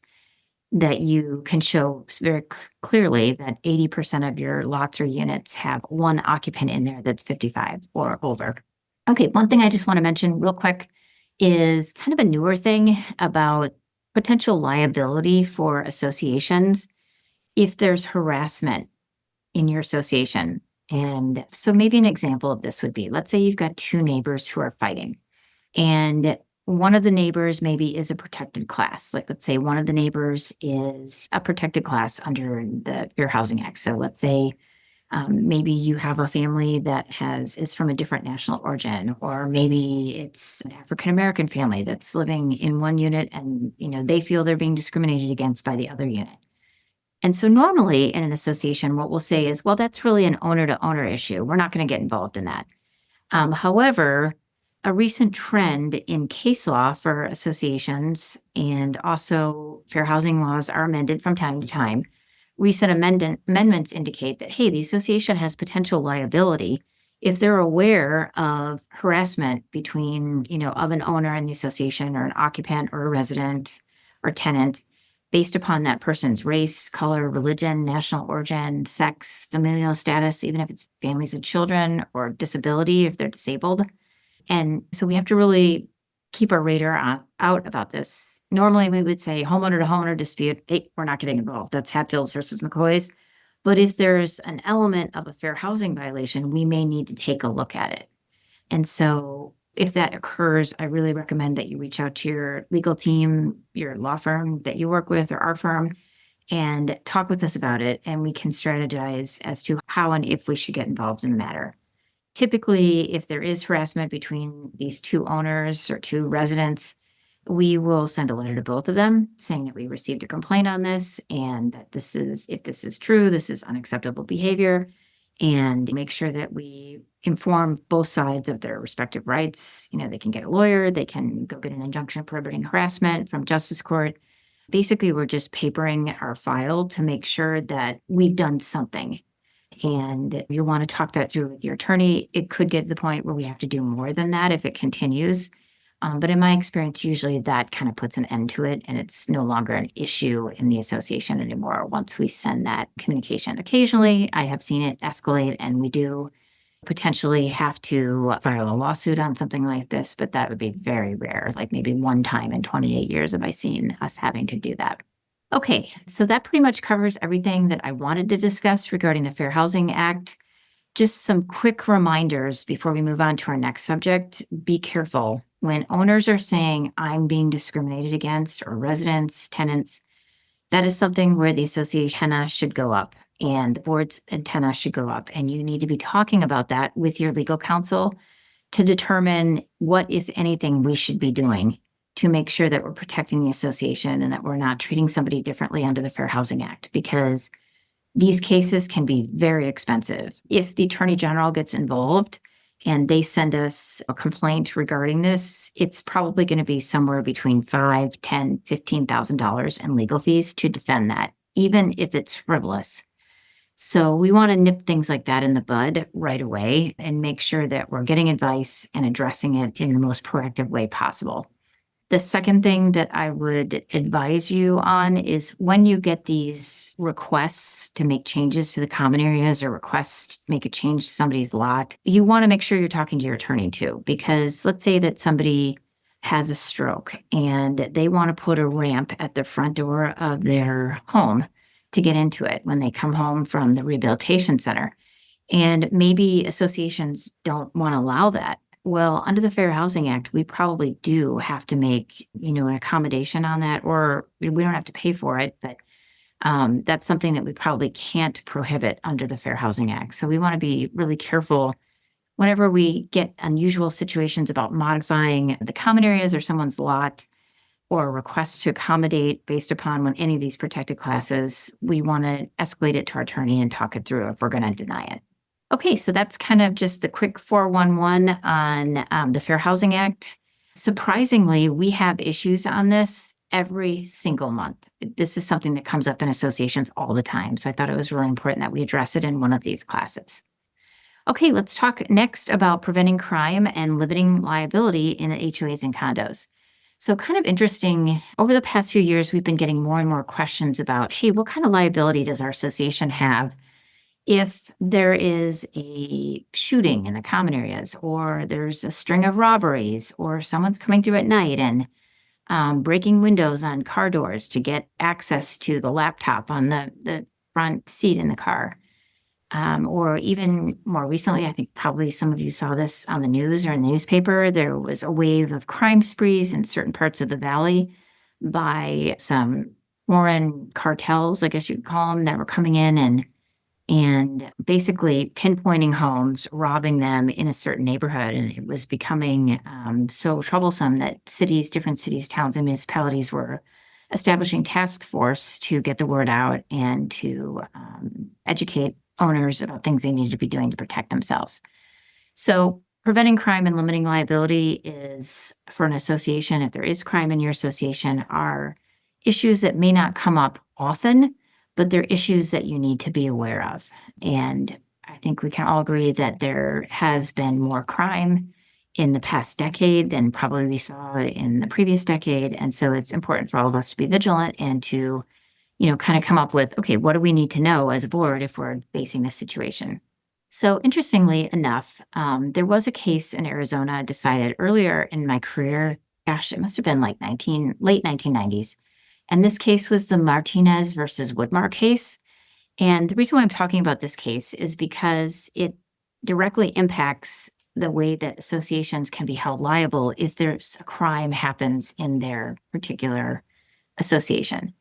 that you can show very clearly that 80% of your lots or units have one occupant in there that's 55 or over. Okay, one thing I just want to mention real quick is kind of a newer thing about potential liability for associations if there's harassment in your association. And so maybe an example of this would be, let's say you've got two neighbors who are fighting, and one of the neighbors maybe is a protected class. Like, let's say one of the neighbors is a protected class under the Fair Housing Act. So let's say maybe you have a family that is from a different national origin, or maybe it's an African-American family that's living in one unit and, they feel they're being discriminated against by the other unit. And so normally in an association, what we'll say is, well, that's really an owner to owner issue. We're not going to get involved in that. However, a recent trend in case law for associations, and also fair housing laws are amended from time to time. Recent amendments indicate that, hey, the association has potential liability if they're aware of harassment between, of an owner and the association, or an occupant or a resident or tenant, based upon that person's race, color, religion, national origin, sex, familial status, even if it's families with children, or disability if they're disabled. And so we have to really keep our radar out about this. Normally we would say homeowner to homeowner dispute, hey, we're not getting involved. That's Hatfields versus McCoy's. But if there's an element of a fair housing violation, we may need to take a look at it. And so if that occurs, I really recommend that you reach out to your legal team, your law firm that you work with, or our firm, and talk with us about it. And we can strategize as to how and if we should get involved in the matter. Typically, if there is harassment between these two owners or two residents, we will send a letter to both of them saying that we received a complaint on this, and that if this is true, this is unacceptable behavior, and make sure that we inform both sides of their respective rights. They can get a lawyer, they can go get an injunction prohibiting harassment from justice court. Basically, we're just papering our file to make sure that we've done something. and you want to talk that through with your attorney. It could get to the point where we have to do more than that if it continues. But in my experience, usually that kind of puts an end to it, and it's no longer an issue in the association anymore once we send that communication. Occasionally, I have seen it escalate, and we do potentially have to file a lawsuit on something like this, but that would be very rare. Like maybe one time in 28 years have I seen us having to do that. Okay, so that pretty much covers everything that I wanted to discuss regarding the Fair Housing Act. Just some quick reminders before we move on to our next subject. Be careful when owners are saying, I'm being discriminated against, or residents, tenants. That is something where the association antenna should go up and the board's antenna should go up. And you need to be talking about that with your legal counsel to determine what, if anything, we should be doing to make sure that we're protecting the association and that we're not treating somebody differently under the Fair Housing Act, because these cases can be very expensive. If the Attorney General gets involved and they send us a complaint regarding this, it's probably going to be somewhere between $5,000, $10,000, $15,000 in legal fees to defend that, even if it's frivolous. So we want to nip things like that in the bud right away and make sure that we're getting advice and addressing it in the most proactive way possible. The second thing that I would advise you on is when you get these requests to make changes to the common areas or requests to make a change to somebody's lot, you want to make sure you're talking to your attorney too, because let's say that somebody has a stroke and they want to put a ramp at the front door of their home to get into it when they come home from the rehabilitation center. And maybe associations don't want to allow that. Well, under the Fair Housing Act, we probably do have to make, an accommodation on that, or we don't have to pay for it, but that's something that we probably can't prohibit under the Fair Housing Act. So we want to be really careful whenever we get unusual situations about modifying the common areas or someone's lot, or requests to accommodate based upon any of these protected classes. We want to escalate it to our attorney and talk it through if we're going to deny it. Okay, so that's kind of just the quick 411 on the Fair Housing Act. Surprisingly, we have issues on this every single month. This is something that comes up in associations all the time. So I thought it was really important that we address it in one of these classes. Okay, let's talk next about preventing crime and limiting liability in HOAs and condos. So kind of interesting, over the past few years, we've been getting more and more questions about, hey, what kind of liability does our association have if there is a shooting in the common areas, or there's a string of robberies, or someone's coming through at night and breaking windows on car doors to get access to the laptop on the front seat in the car. Or even more recently, I think probably some of you saw this on the news or in the newspaper, there was a wave of crime sprees in certain parts of the valley by some foreign cartels, I guess you could call them, that were coming in and basically pinpointing homes, robbing them in a certain neighborhood. And it was becoming so troublesome that different cities, towns, and municipalities were establishing task force to get the word out and to educate owners about things they needed to be doing to protect themselves. So preventing crime and limiting liability is, for an association, if there is crime in your association, are issues that may not come up often, but they're issues that you need to be aware of. And I think we can all agree that there has been more crime in the past decade than probably we saw in the previous decade. And so it's important for all of us to be vigilant and to kind of come up with, okay, what do we need to know as a board if we're facing this situation? So interestingly enough, there was a case in Arizona decided earlier in my career. Gosh, it must have been like late 1990s. And this case was the Martinez versus Woodmark case. And the reason why I'm talking about this case is because it directly impacts the way that associations can be held liable if there's a crime happens in their particular association.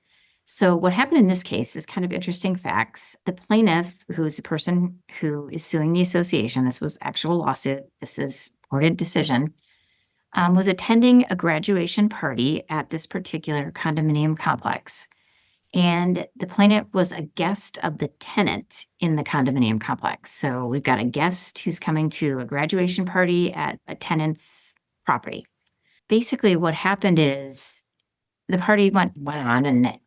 So what happened in this case is kind of interesting facts. The plaintiff, who is the person who is suing the association, this was actual lawsuit, this is courted decision, was attending a graduation party at this particular condominium complex. And the plaintiff was a guest of the tenant in the condominium complex. So we've got a guest who's coming to a graduation party at a tenant's property. Basically, what happened is the party went on, and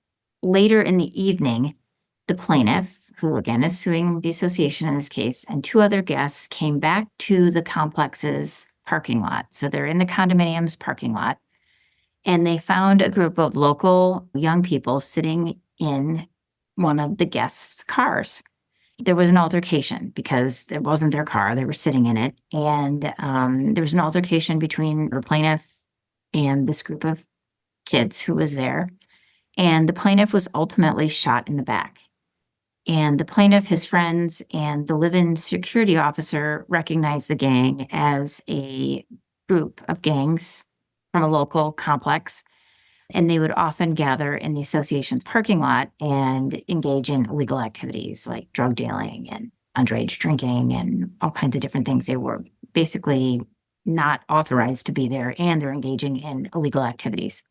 later in the evening, the plaintiff, who again is suing the association in this case, and two other guests came back to the complex's parking lot. So they're in the condominium's parking lot, and they found a group of local young people sitting in one of the guests' cars. There was an altercation because it wasn't their car. They were sitting in it. And there was an altercation between the plaintiff and this group of kids who was there. And the plaintiff was ultimately shot in the back. And the plaintiff, his friends, and the live-in security officer recognized the gang as a group of gangs from a local complex. And they would often gather in the association's parking lot and engage in illegal activities like drug dealing and underage drinking and all kinds of different things. They were basically not authorized to be there, and they're engaging in illegal activities.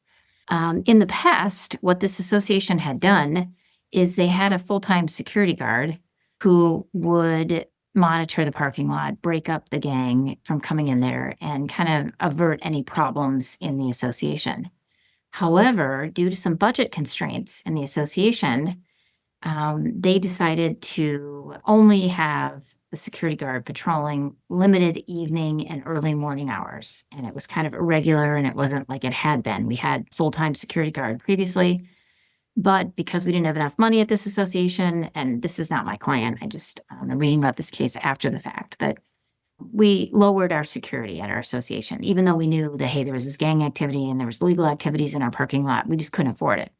In the past, what this association had done is they had a full-time security guard who would monitor the parking lot, break up the gang from coming in there, and kind of avert any problems in the association. However, due to some budget constraints in the association, they decided to only have the security guard patrolling limited evening and early morning hours. And it was kind of irregular, and it wasn't like it had been. We had full-time security guard previously, but because we didn't have enough money at this association, and this is not my client, I'm reading about this case after the fact, but we lowered our security at our association, even though we knew that, hey, there was this gang activity and there was legal activities in our parking lot. We just couldn't afford it.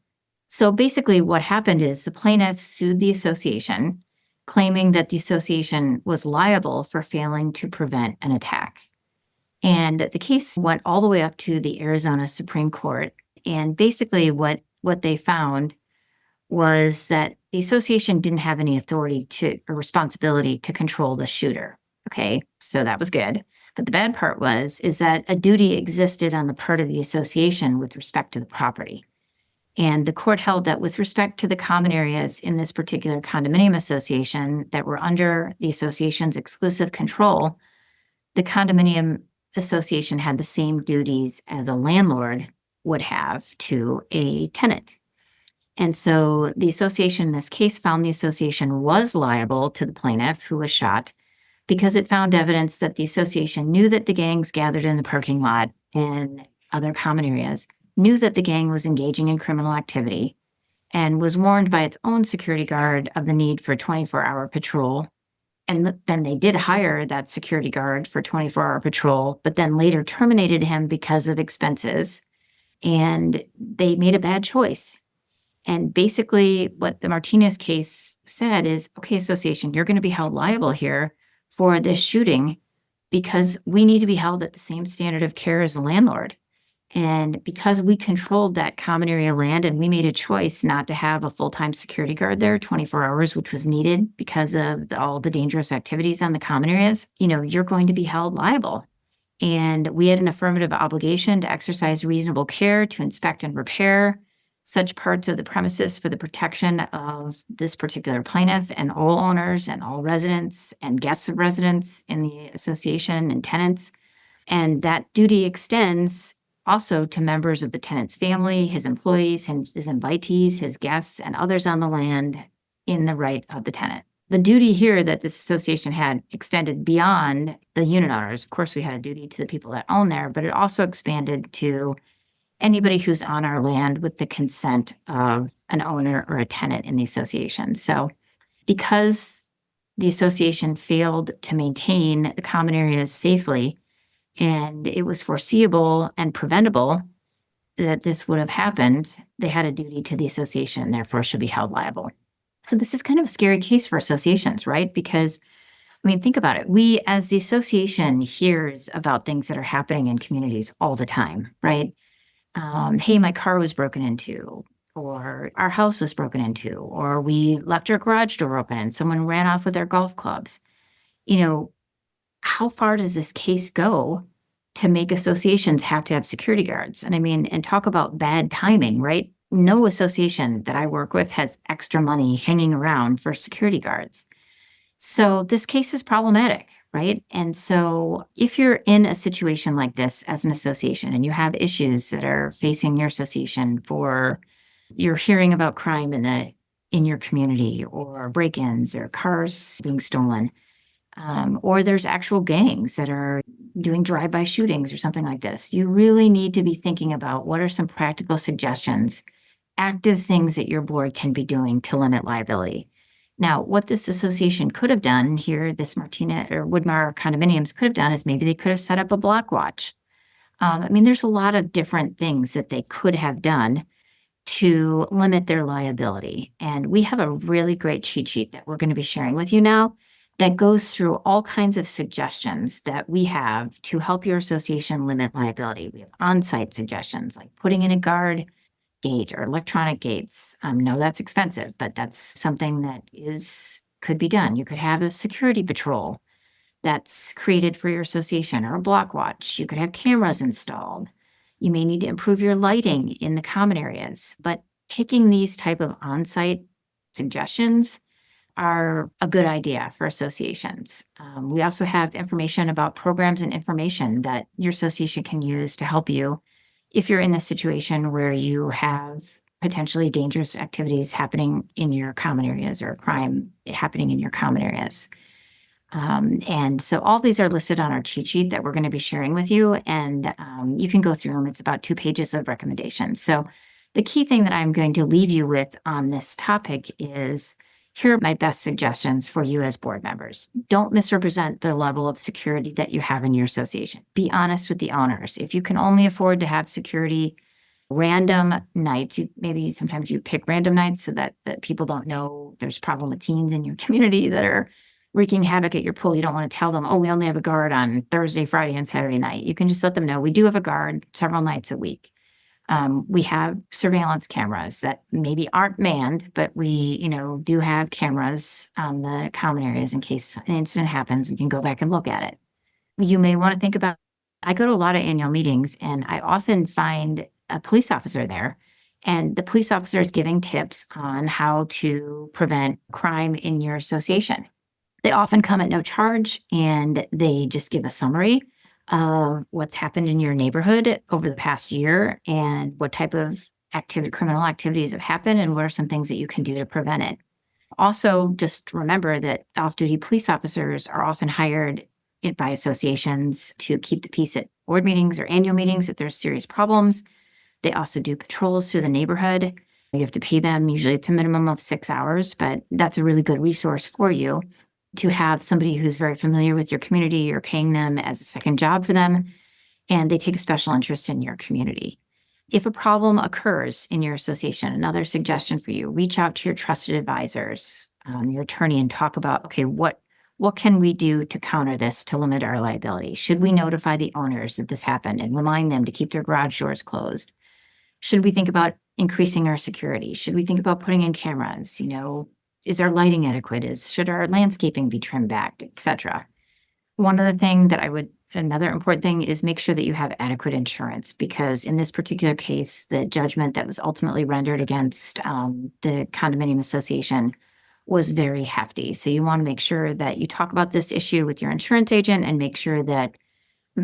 So basically what happened is the plaintiff sued the association, claiming that the association was liable for failing to prevent an attack. And the case went all the way up to the Arizona Supreme Court. And basically what they found was that the association didn't have any authority or responsibility to control the shooter. Okay, so that was good. But the bad part is that a duty existed on the part of the association with respect to the property. And the court held that with respect to the common areas in this particular condominium association that were under the association's exclusive control, the condominium association had the same duties as a landlord would have to a tenant. And so the association in this case found the association was liable to the plaintiff who was shot, because it found evidence that the association knew that the gangs gathered in the parking lot and other common areas, knew that the gang was engaging in criminal activity, and was warned by its own security guard of the need for 24-hour patrol. And then they did hire that security guard for 24-hour patrol, but then later terminated him because of expenses. And they made a bad choice. And basically what the Martinez case said is, okay, association, you're going to be held liable here for this shooting because we need to be held at the same standard of care as a landlord. And because we controlled that common area land and we made a choice not to have a full-time security guard there 24 hours, which was needed because of all the dangerous activities on the common areas, you're going to be held liable. And we had an affirmative obligation to exercise reasonable care to inspect and repair such parts of the premises for the protection of this particular plaintiff and all owners and all residents and guests of residents in the association and tenants. And that duty extends also to members of the tenant's family, his employees, his invitees, his guests, and others on the land in the right of the tenant. The duty here that this association had extended beyond the unit owners. Of course, we had a duty to the people that own there, but it also expanded to anybody who's on our land with the consent of an owner or a tenant in the association. So because the association failed to maintain the common areas safely, and it was foreseeable and preventable that this would have happened, they had a duty to the association and therefore should be held liable. So this is kind of a scary case for associations, right? Because, think about it. We, as the association, hears about things that are happening in communities all the time, right? Hey, my car was broken into, or our house was broken into, or we left our garage door open and someone ran off with their golf clubs. How far does this case go to make associations have to have security guards? And talk about bad timing, right? No association that I work with has extra money hanging around for security guards. So this case is problematic, right? And so if you're in a situation like this as an association and you have issues that are facing your association, you're hearing about crime in in your community, or break-ins, or cars being stolen, or there's actual gangs that are doing drive-by shootings or something like this. You really need to be thinking about what are some practical suggestions, active things that your board can be doing to limit liability. Now, what this association could have done here, this Martina or Woodmar condominiums could have done, is maybe they could have set up a block watch. There's a lot of different things that they could have done to limit their liability. And we have a really great cheat sheet that we're going to be sharing with you now that goes through all kinds of suggestions that we have to help your association limit liability. We have on-site suggestions like putting in a guard gate or electronic gates. No, that's expensive, but that's something that could be done. You could have a security patrol that's created for your association, or a block watch. You could have cameras installed. You may need to improve your lighting in the common areas, but picking these type of on-site suggestions are a good idea for associations. We also have information about programs and information that your association can use to help you if you're in a situation where you have potentially dangerous activities happening in your common areas, or crime happening in your common areas. And so all these are listed on our cheat sheet that we're going to be sharing with you, and you can go through them. It's about 2 pages of recommendations. So the key thing that I'm going to leave you with on this topic is, here are my best suggestions for you as board members. Don't misrepresent the level of security that you have in your association. Be honest with the owners. If you can only afford to have security random nights, maybe sometimes you pick random nights so that people don't know there's a problem with teens in your community that are wreaking havoc at your pool. You don't want to tell them, oh, we only have a guard on Thursday, Friday, and Saturday night. You can just let them know we do have a guard several nights a week. We have surveillance cameras that maybe aren't manned, but we, do have cameras on the common areas in case an incident happens. We can go back and look at it. You may want to think about, I go to a lot of annual meetings, and I often find a police officer there, and the police officer is giving tips on how to prevent crime in your association. They often come at no charge, and they just give a summary of what's happened in your neighborhood over the past year and what type of criminal activities have happened, and what are some things that you can do to prevent it. Also, just remember that off-duty police officers are often hired by associations to keep the peace at board meetings or annual meetings if there's serious problems. They also do patrols through the neighborhood. You have to pay them. Usually it's a minimum of 6 hours, but that's a really good resource for you to have somebody who's very familiar with your community. You're paying them as a second job for them, and they take a special interest in your community. If a problem occurs in your association, another suggestion for you, reach out to your trusted advisors, your attorney, and talk about, okay, what can we do to counter this, to limit our liability? Should we notify the owners that this happened and remind them to keep their garage doors closed? Should we think about increasing our security? Should we think about putting in cameras? Is our lighting adequate? Should our landscaping be trimmed back, etc.? Another important thing is make sure that you have adequate insurance, because in this particular case, the judgment that was ultimately rendered against the condominium association was very hefty. So you want to make sure that you talk about this issue with your insurance agent and make sure that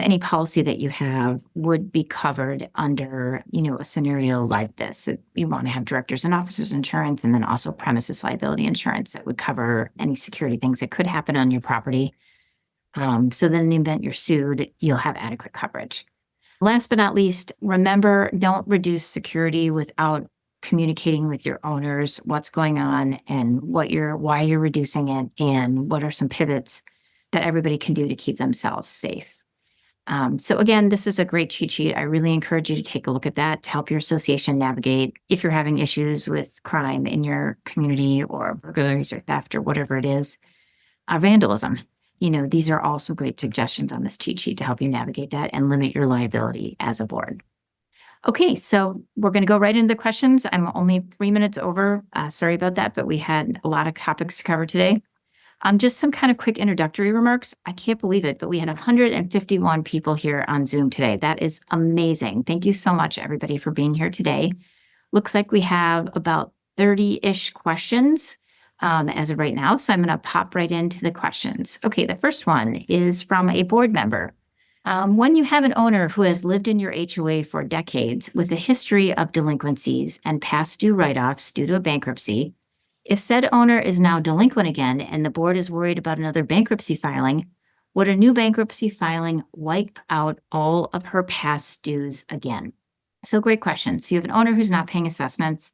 any policy that you have would be covered under, a scenario like this. You want to have directors and officers insurance, and then also premises liability insurance that would cover any security things that could happen on your property. So then in the event you're sued, you'll have adequate coverage. Last but not least, remember, don't reduce security without communicating with your owners what's going on and why you're reducing it, and what are some pivots that everybody can do to keep themselves safe. So again, this is a great cheat sheet. I really encourage you to take a look at that to help your association navigate if you're having issues with crime in your community, or burglaries or theft or whatever it is. Vandalism. These are also great suggestions on this cheat sheet to help you navigate that and limit your liability as a board. Okay, so we're going to go right into the questions. I'm only 3 minutes over. Sorry about that, but we had a lot of topics to cover today. Just some kind of quick introductory remarks. I can't believe it, but we had 151 people here on Zoom today. That is amazing. Thank you so much, everybody, for being here today. Looks like we have about 30-ish questions as of right now, so I'm going to pop right into the questions. Okay, the first one is from a board member. When you have an owner who has lived in your HOA for decades with a history of delinquencies and past due write-offs due to a bankruptcy, If said owner is now delinquent again and the board is worried about another bankruptcy filing, would a new bankruptcy filing wipe out all of her past dues again? So great question. So you have an owner who's not paying assessments.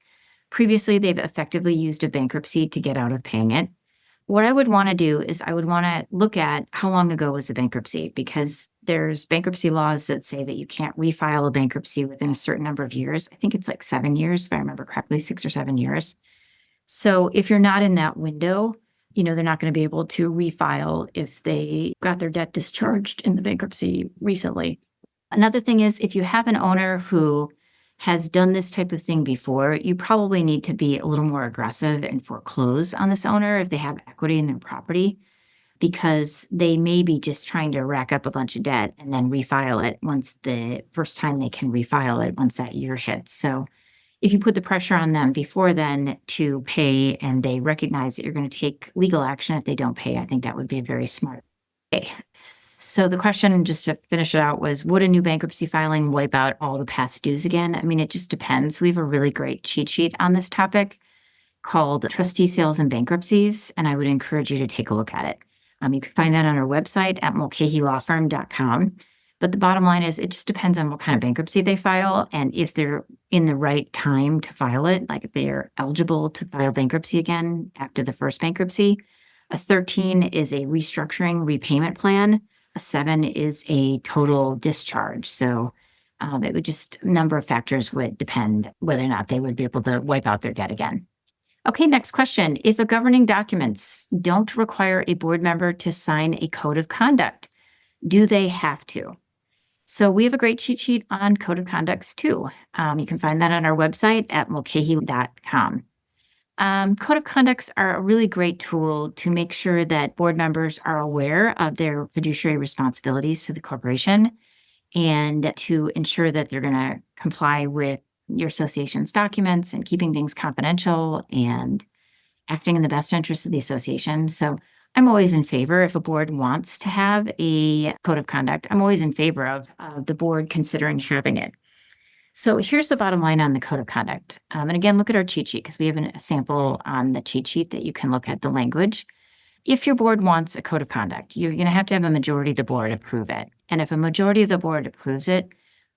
Previously, they've effectively used a bankruptcy to get out of paying it. What I would want to do is I would want to look at how long ago was the bankruptcy, because there's bankruptcy laws that say that you can't refile a bankruptcy within a certain number of years. I think it's like 7 years, if I remember correctly, 6 or 7 years. So if you're not in that window, they're not going to be able to refile if they got their debt discharged in the bankruptcy recently. Another thing is, if you have an owner who has done this type of thing before, you probably need to be a little more aggressive and foreclose on this owner if they have equity in their property, because they may be just trying to rack up a bunch of debt and then refile it once the first time they can refile it once that year hits. So if you put the pressure on them before then to pay and they recognize that you're going to take legal action if they don't pay, I think that would be very smart. Okay, so the question, just to finish it out, was, would a new bankruptcy filing wipe out all the past dues again? I mean, it just depends. We have a really great cheat sheet on this topic called Trustee Sales and Bankruptcies, and I would encourage you to take a look at it. You can find that on our website at mulcahylawfirm.com. But the bottom line is, it just depends on what kind of bankruptcy they file and if they're in the right time to file it, like if they are eligible to file bankruptcy again after the first bankruptcy. A 13 is a restructuring repayment plan. A 7 is a total discharge. So it would just, a number of factors would depend whether or not they would be able to wipe out their debt again. Okay, next question. If a governing documents don't require a board member to sign a code of conduct, do they have to? So we have a great cheat sheet on code of conducts too. You can find that on our website at mulcahy.com. Code of conducts are a really great tool to make sure that board members are aware of their fiduciary responsibilities to the corporation and to ensure that they're going to comply with your association's documents and keeping things confidential and acting in the best interest of the association. So I'm always in favor, if a board wants to have a code of conduct, I'm always in favor of the board considering having it. So here's the bottom line on the code of conduct. And again, look at our cheat sheet, because we have a sample on the cheat sheet that you can look at the language. If your board wants a code of conduct, you're going to have a majority of the board approve it. And if a majority of the board approves it,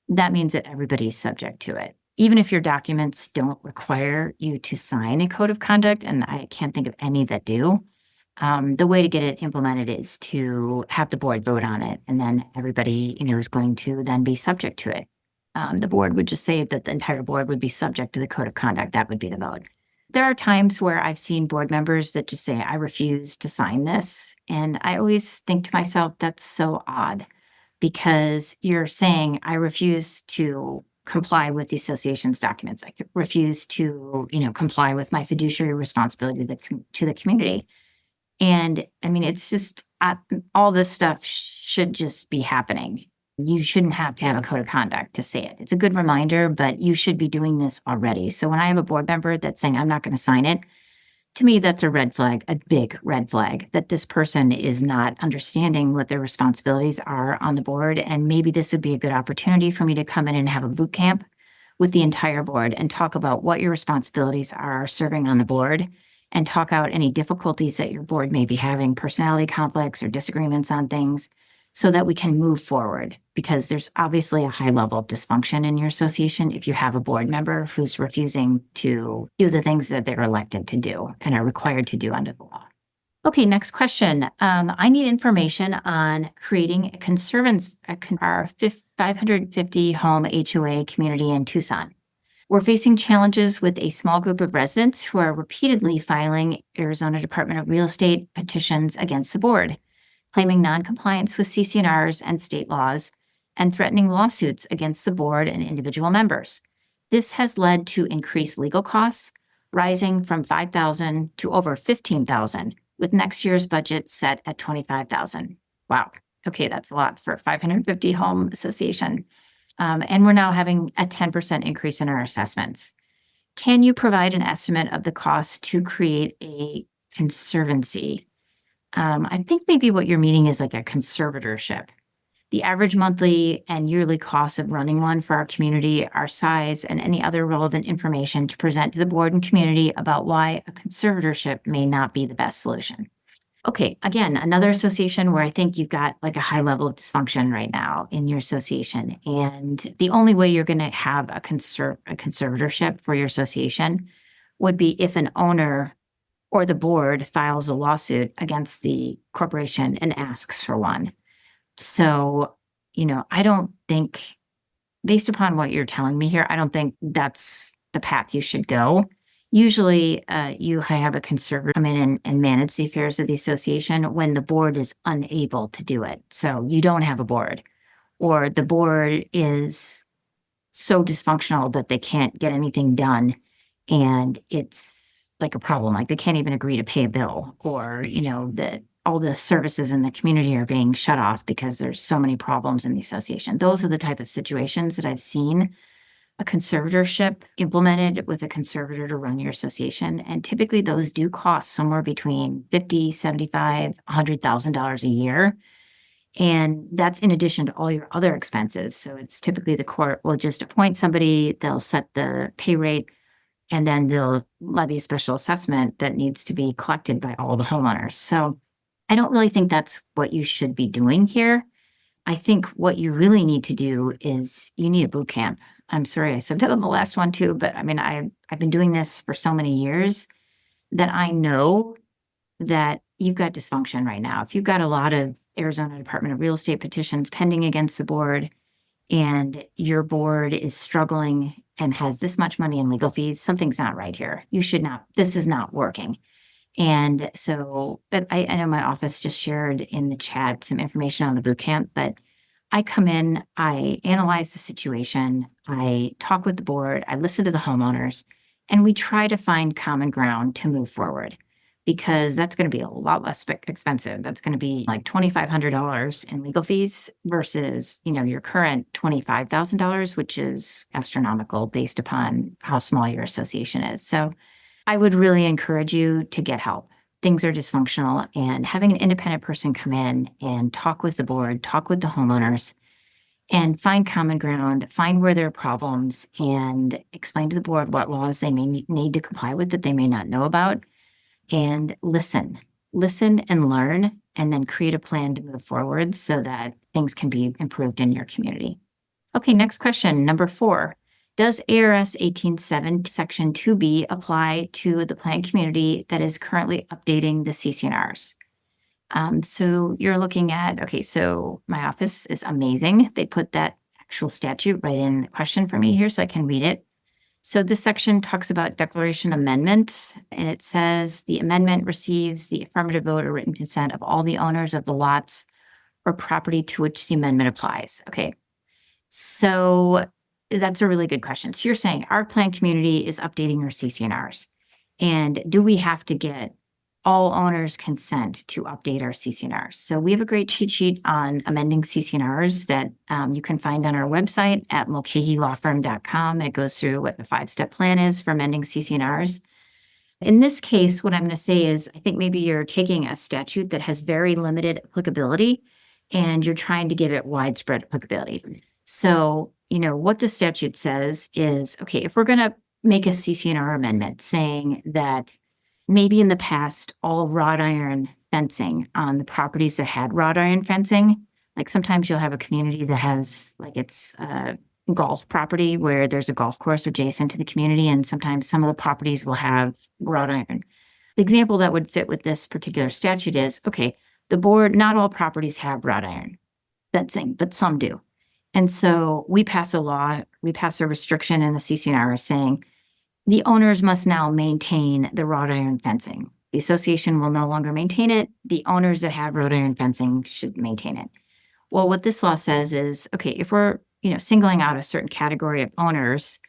that means that everybody's subject to it. Even if your documents don't require you to sign a code of conduct, and I can't think of any that do, the way to get it implemented is to have the board vote on it, and then everybody, is going to then be subject to it. The board would just say that the entire board would be subject to the code of conduct. That would be the vote. There are times where I've seen board members that just say, I refuse to sign this. And I always think to myself, that's so odd, because you're saying, I refuse to comply with the association's documents. I refuse to, comply with my fiduciary responsibility to the community. And I mean, it's just all this stuff should just be happening. You shouldn't have to have a code of conduct to say it. It's a good reminder, but you should be doing this already. So when I have a board member that's saying, I'm not going to sign it, to me, that's a red flag, a big red flag, that this person is not understanding what their responsibilities are on the board. And maybe this would be a good opportunity for me to come in and have a boot camp with the entire board and talk about what your responsibilities are serving on the board, and talk out any difficulties that your board may be having, personality conflicts or disagreements on things, so that we can move forward. Because there's obviously a high level of dysfunction in your association if you have a board member who's refusing to do the things that they're elected to do and are required to do under the law. Okay, next question. I need information on creating our 550 home HOA community in Tucson. We're facing challenges with a small group of residents who are repeatedly filing Arizona Department of Real Estate petitions against the board, claiming noncompliance with CC&Rs and state laws, and threatening lawsuits against the board and individual members. This has led to increased legal costs, rising from $5,000 to over $15,000, with next year's budget set at $25,000. Wow. Okay, that's a lot for a 550 home association. And we're now having a 10% increase in our assessments. Can you provide an estimate of the cost to create a conservancy? I think maybe what you're meaning is like a conservatorship. The average monthly and yearly costs of running one for our community, our size, and any other relevant information to present to the board and community about why a conservatorship may not be the best solution. Okay, again, another association where I think you've got like a high level of dysfunction right now in your association. And the only way you're going to have a conservatorship for your association would be if an owner or the board files a lawsuit against the corporation and asks for one. So, I don't think, based upon what you're telling me here, I don't think that's the path you should go. Usually, you have a conservator come in and manage the affairs of the association when the board is unable to do it. So you don't have a board, or the board is so dysfunctional that they can't get anything done, and it's like a problem. Like they can't even agree to pay a bill, or that all the services in the community are being shut off because there's so many problems in the association. Those are the type of situations that I've seen a conservatorship implemented with a conservator to run your association. And typically those do cost somewhere between $50,000, $75,000, $100,000 a year. And that's in addition to all your other expenses. So it's typically the court will just appoint somebody, they'll set the pay rate, and then they'll levy a special assessment that needs to be collected by all the homeowners. So I don't really think that's what you should be doing here. I think what you really need to do is you need a boot camp. I'm sorry I said that on the last one too, but I mean, I've been doing this for so many years that I know that you've got dysfunction right now. If you've got a lot of Arizona Department of Real Estate petitions pending against the board, and your board is struggling and has this much money in legal fees, something's not right here. This is not working. And so I know my office just shared in the chat some information on the boot camp, but I come in, I analyze the situation, I talk with the board, I listen to the homeowners, and we try to find common ground to move forward, because that's going to be a lot less expensive. That's going to be like $2,500 in legal fees versus, your current $25,000, which is astronomical based upon how small your association is. So I would really encourage you to get help. Things are dysfunctional, and having an independent person come in and talk with the board, talk with the homeowners, and find common ground, find where there are problems, and explain to the board what laws they may need to comply with that they may not know about, and listen and learn, and then create a plan to move forward so that things can be improved in your community. Okay, next question, number 4. Does ARS 18.7 Section 2B apply to the planned community that is currently updating the CC&Rs? So you're looking at, okay, so my office is amazing. They put that actual statute right in the question for me here so I can read it. So this section talks about declaration amendments, and it says the amendment receives the affirmative vote or written consent of all the owners of the lots or property to which the amendment applies. Okay, so that's a really good question. So you're saying our planned community is updating our CC&Rs, and do we have to get all owners' consent to update our CC&Rs? So we have a great cheat sheet on amending CC&Rs that you can find on our website at mulcahylawfirm.com. It goes through what the 5-step plan is for amending CC&Rs. In this case, what I'm going to say is I think maybe you're taking a statute that has very limited applicability and you're trying to give it widespread applicability. So, what the statute says is, okay, if we're going to make a CC&R amendment saying that maybe in the past, all wrought iron fencing on the properties that had wrought iron fencing, like sometimes you'll have a community that has like it's a golf property where there's a golf course adjacent to the community, and sometimes some of the properties will have wrought iron. The example that would fit with this particular statute is, okay, the board, not all properties have wrought iron fencing, but some do. And so we pass a law, we pass a restriction in the CC&R saying the owners must now maintain the wrought iron fencing. The association will no longer maintain it. The owners that have wrought iron fencing should maintain it. Well, what this law says is, okay, if we're, singling out a certain category of owners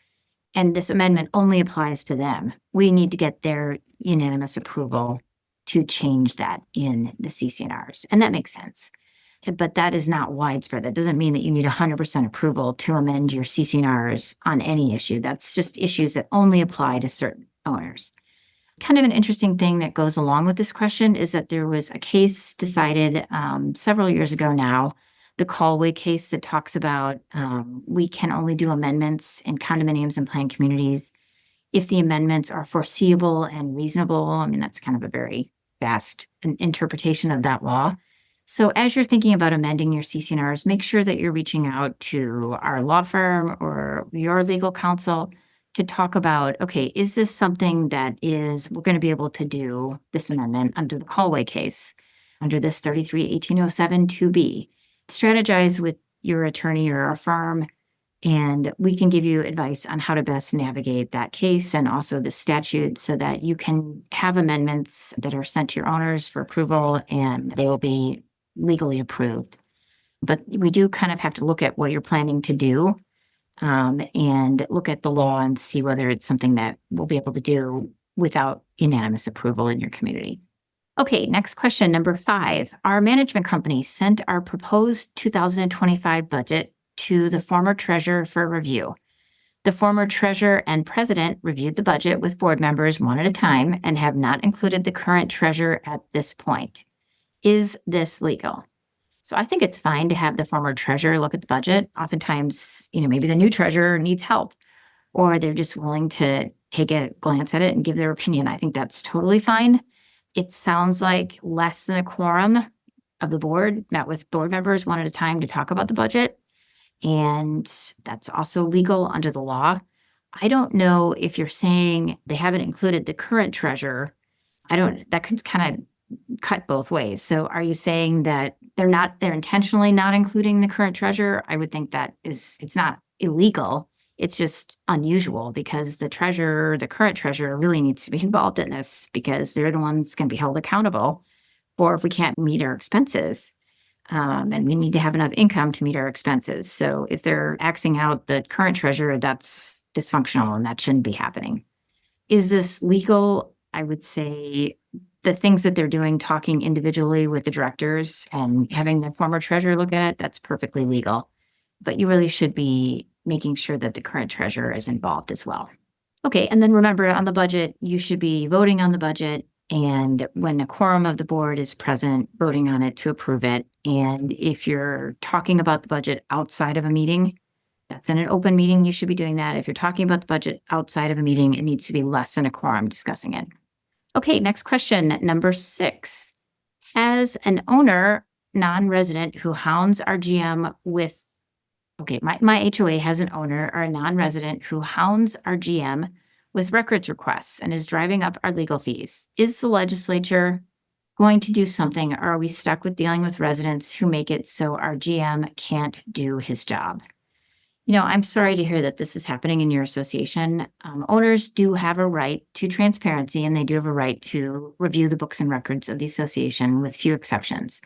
and this amendment only applies to them, we need to get their unanimous approval to change that in the CC&Rs. And that makes sense. But that is not widespread. That doesn't mean that you need 100% approval to amend your CC&Rs on any issue. That's just issues that only apply to certain owners. Kind of an interesting thing that goes along with this question is that there was a case decided several years ago now. the Callaway case that talks about we can only do amendments in condominiums and planned communities if the amendments are foreseeable and reasonable. I mean, that's kind of a very vast interpretation of that law. So as you're thinking about amending your CC&Rs, make sure that you're reaching out to our law firm or your legal counsel to talk about, okay, is this something that we're going to be able to do this amendment under the Callaway case, under this 33-1807 2B? Strategize with your attorney or our firm, and we can give you advice on how to best navigate that case and also the statute so that you can have amendments that are sent to your owners for approval and they will be legally approved. But we do kind of have to look at what you're planning to do and look at the law and see whether it's something that we'll be able to do without unanimous approval in your community. Okay, next question, number 5. Our management company sent our proposed 2025 budget to the former treasurer for review. The former treasurer and president reviewed the budget with board members one at a time and have not included the current treasurer at this point. Is this legal? So I think it's fine to have the former treasurer look at the budget. Oftentimes, maybe the new treasurer needs help or they're just willing to take a glance at it and give their opinion. I think that's totally fine. It sounds like less than a quorum of the board met with board members one at a time to talk about the budget. And that's also legal under the law. I don't know if you're saying they haven't included the current treasurer. That could kind of cut both ways. So are you saying that they're intentionally not including the current treasurer? I would think it's not illegal. It's just unusual because the current treasurer really needs to be involved in this because they're the ones going to be held accountable for if we can't meet our expenses. And we need to have enough income to meet our expenses. So if they're axing out the current treasurer, that's dysfunctional and that shouldn't be happening. Is this legal? I would say the things that they're doing, talking individually with the directors and having the former treasurer look at it, that's perfectly legal. But you really should be making sure that the current treasurer is involved as well. Okay, and then remember on the budget, you should be voting on the budget. And when a quorum of the board is present, voting on it to approve it. And if you're talking about the budget outside of a meeting, that's in an open meeting, you should be doing that. If you're talking about the budget outside of a meeting, it needs to be less than a quorum discussing it. Okay, next question, number 6. As an owner, non-resident who hounds our GM with, my HOA has an owner or a non-resident who hounds our GM with records requests and is driving up our legal fees. Is the legislature going to do something, or are we stuck with dealing with residents who make it so our GM can't do his job? I'm sorry to hear that this is happening in your association. Owners do have a right to transparency, and they do have a right to review the books and records of the association with few exceptions.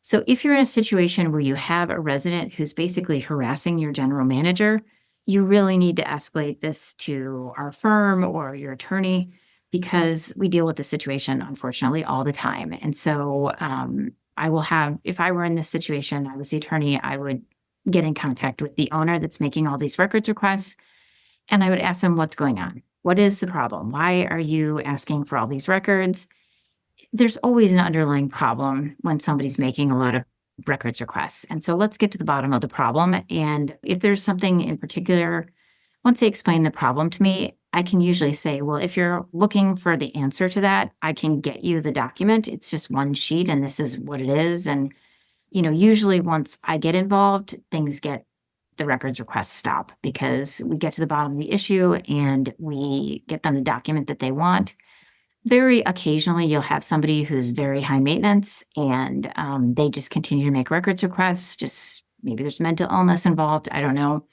So if you're in a situation where you have a resident who's basically harassing your general manager, you really need to escalate this to our firm or your attorney because we deal with this situation, unfortunately, all the time. And so if I were in this situation, I was the attorney, I would get in contact with the owner that's making all these records requests, and I would ask them what's going on. What is the problem? Why are you asking for all these records? There's always an underlying problem when somebody's making a lot of records requests. And so let's get to the bottom of the problem. And if there's something in particular, once they explain the problem to me, I can usually say, well, if you're looking for the answer to that, I can get you the document. It's just one sheet and this is what it is. And usually once I get involved, the records requests stop because we get to the bottom of the issue and we get them the document that they want. Very occasionally, you'll have somebody who's very high maintenance and they just continue to make records requests. Just maybe there's mental illness involved. I don't know.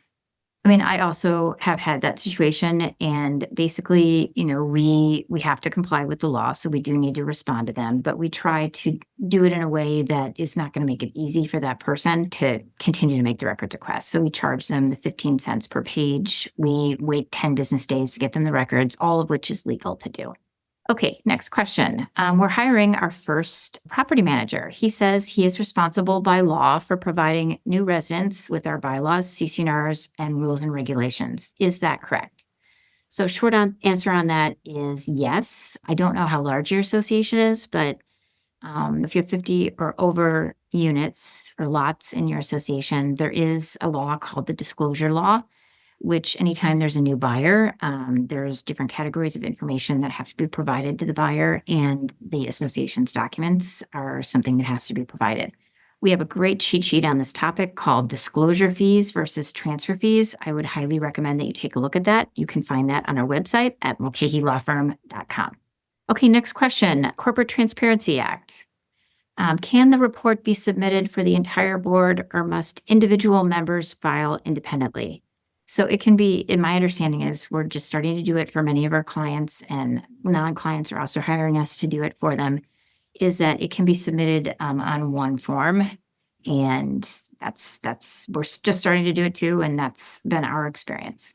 I mean, I also have had that situation, and basically, we have to comply with the law, so we do need to respond to them, but we try to do it in a way that is not going to make it easy for that person to continue to make the records request. So we charge them the 15 cents per page. We wait 10 business days to get them the records, all of which is legal to do. Okay, next question. We're hiring our first property manager. He says he is responsible by law for providing new residents with our bylaws, CC&Rs, and rules and regulations. Is that correct? So short answer on that is yes. I don't know how large your association is, but if you have 50 or over, units or lots in your association, there is a law called the disclosure law, which anytime there's a new buyer, there's different categories of information that have to be provided to the buyer, and the association's documents are something that has to be provided. We have a great cheat sheet on this topic called disclosure fees versus transfer fees. I would highly recommend that you take a look at that. You can find that on our website at mulcahylawfirm.com. Okay, next question. Corporate Transparency Act. Can the report be submitted for the entire board, or must individual members file independently? So it can be, in my understanding is we're just starting to do it for many of our clients, and non-clients are also hiring us to do it for them, is that it can be submitted on one form. And we're just starting to do it too. And that's been our experience.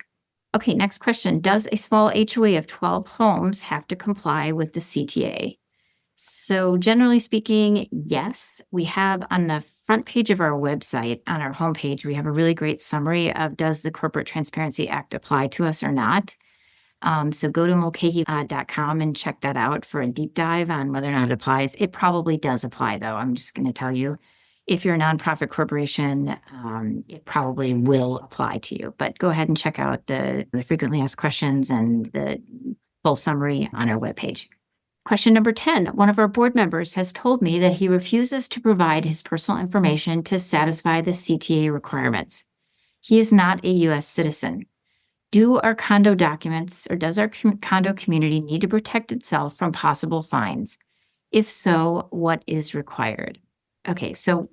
Okay, next question. Does a small HOA of 12 homes have to comply with the CTA? So generally speaking, yes. We have on the front page of our website, on our homepage, we have a really great summary of does the Corporate Transparency Act apply to us or not. So go to mulcahy.com and check that out for a deep dive on whether or not it applies. It probably does apply, though. I'm just going to tell you, if you're a nonprofit corporation, it probably will apply to you. But go ahead and check out the frequently asked questions and the full summary on our webpage. Question number 10. One of our board members has told me that he refuses to provide his personal information to satisfy the CTA requirements. He is not a U.S. citizen. Do our condo documents, or does our condo community need to protect itself from possible fines? If so, what is required? Okay, so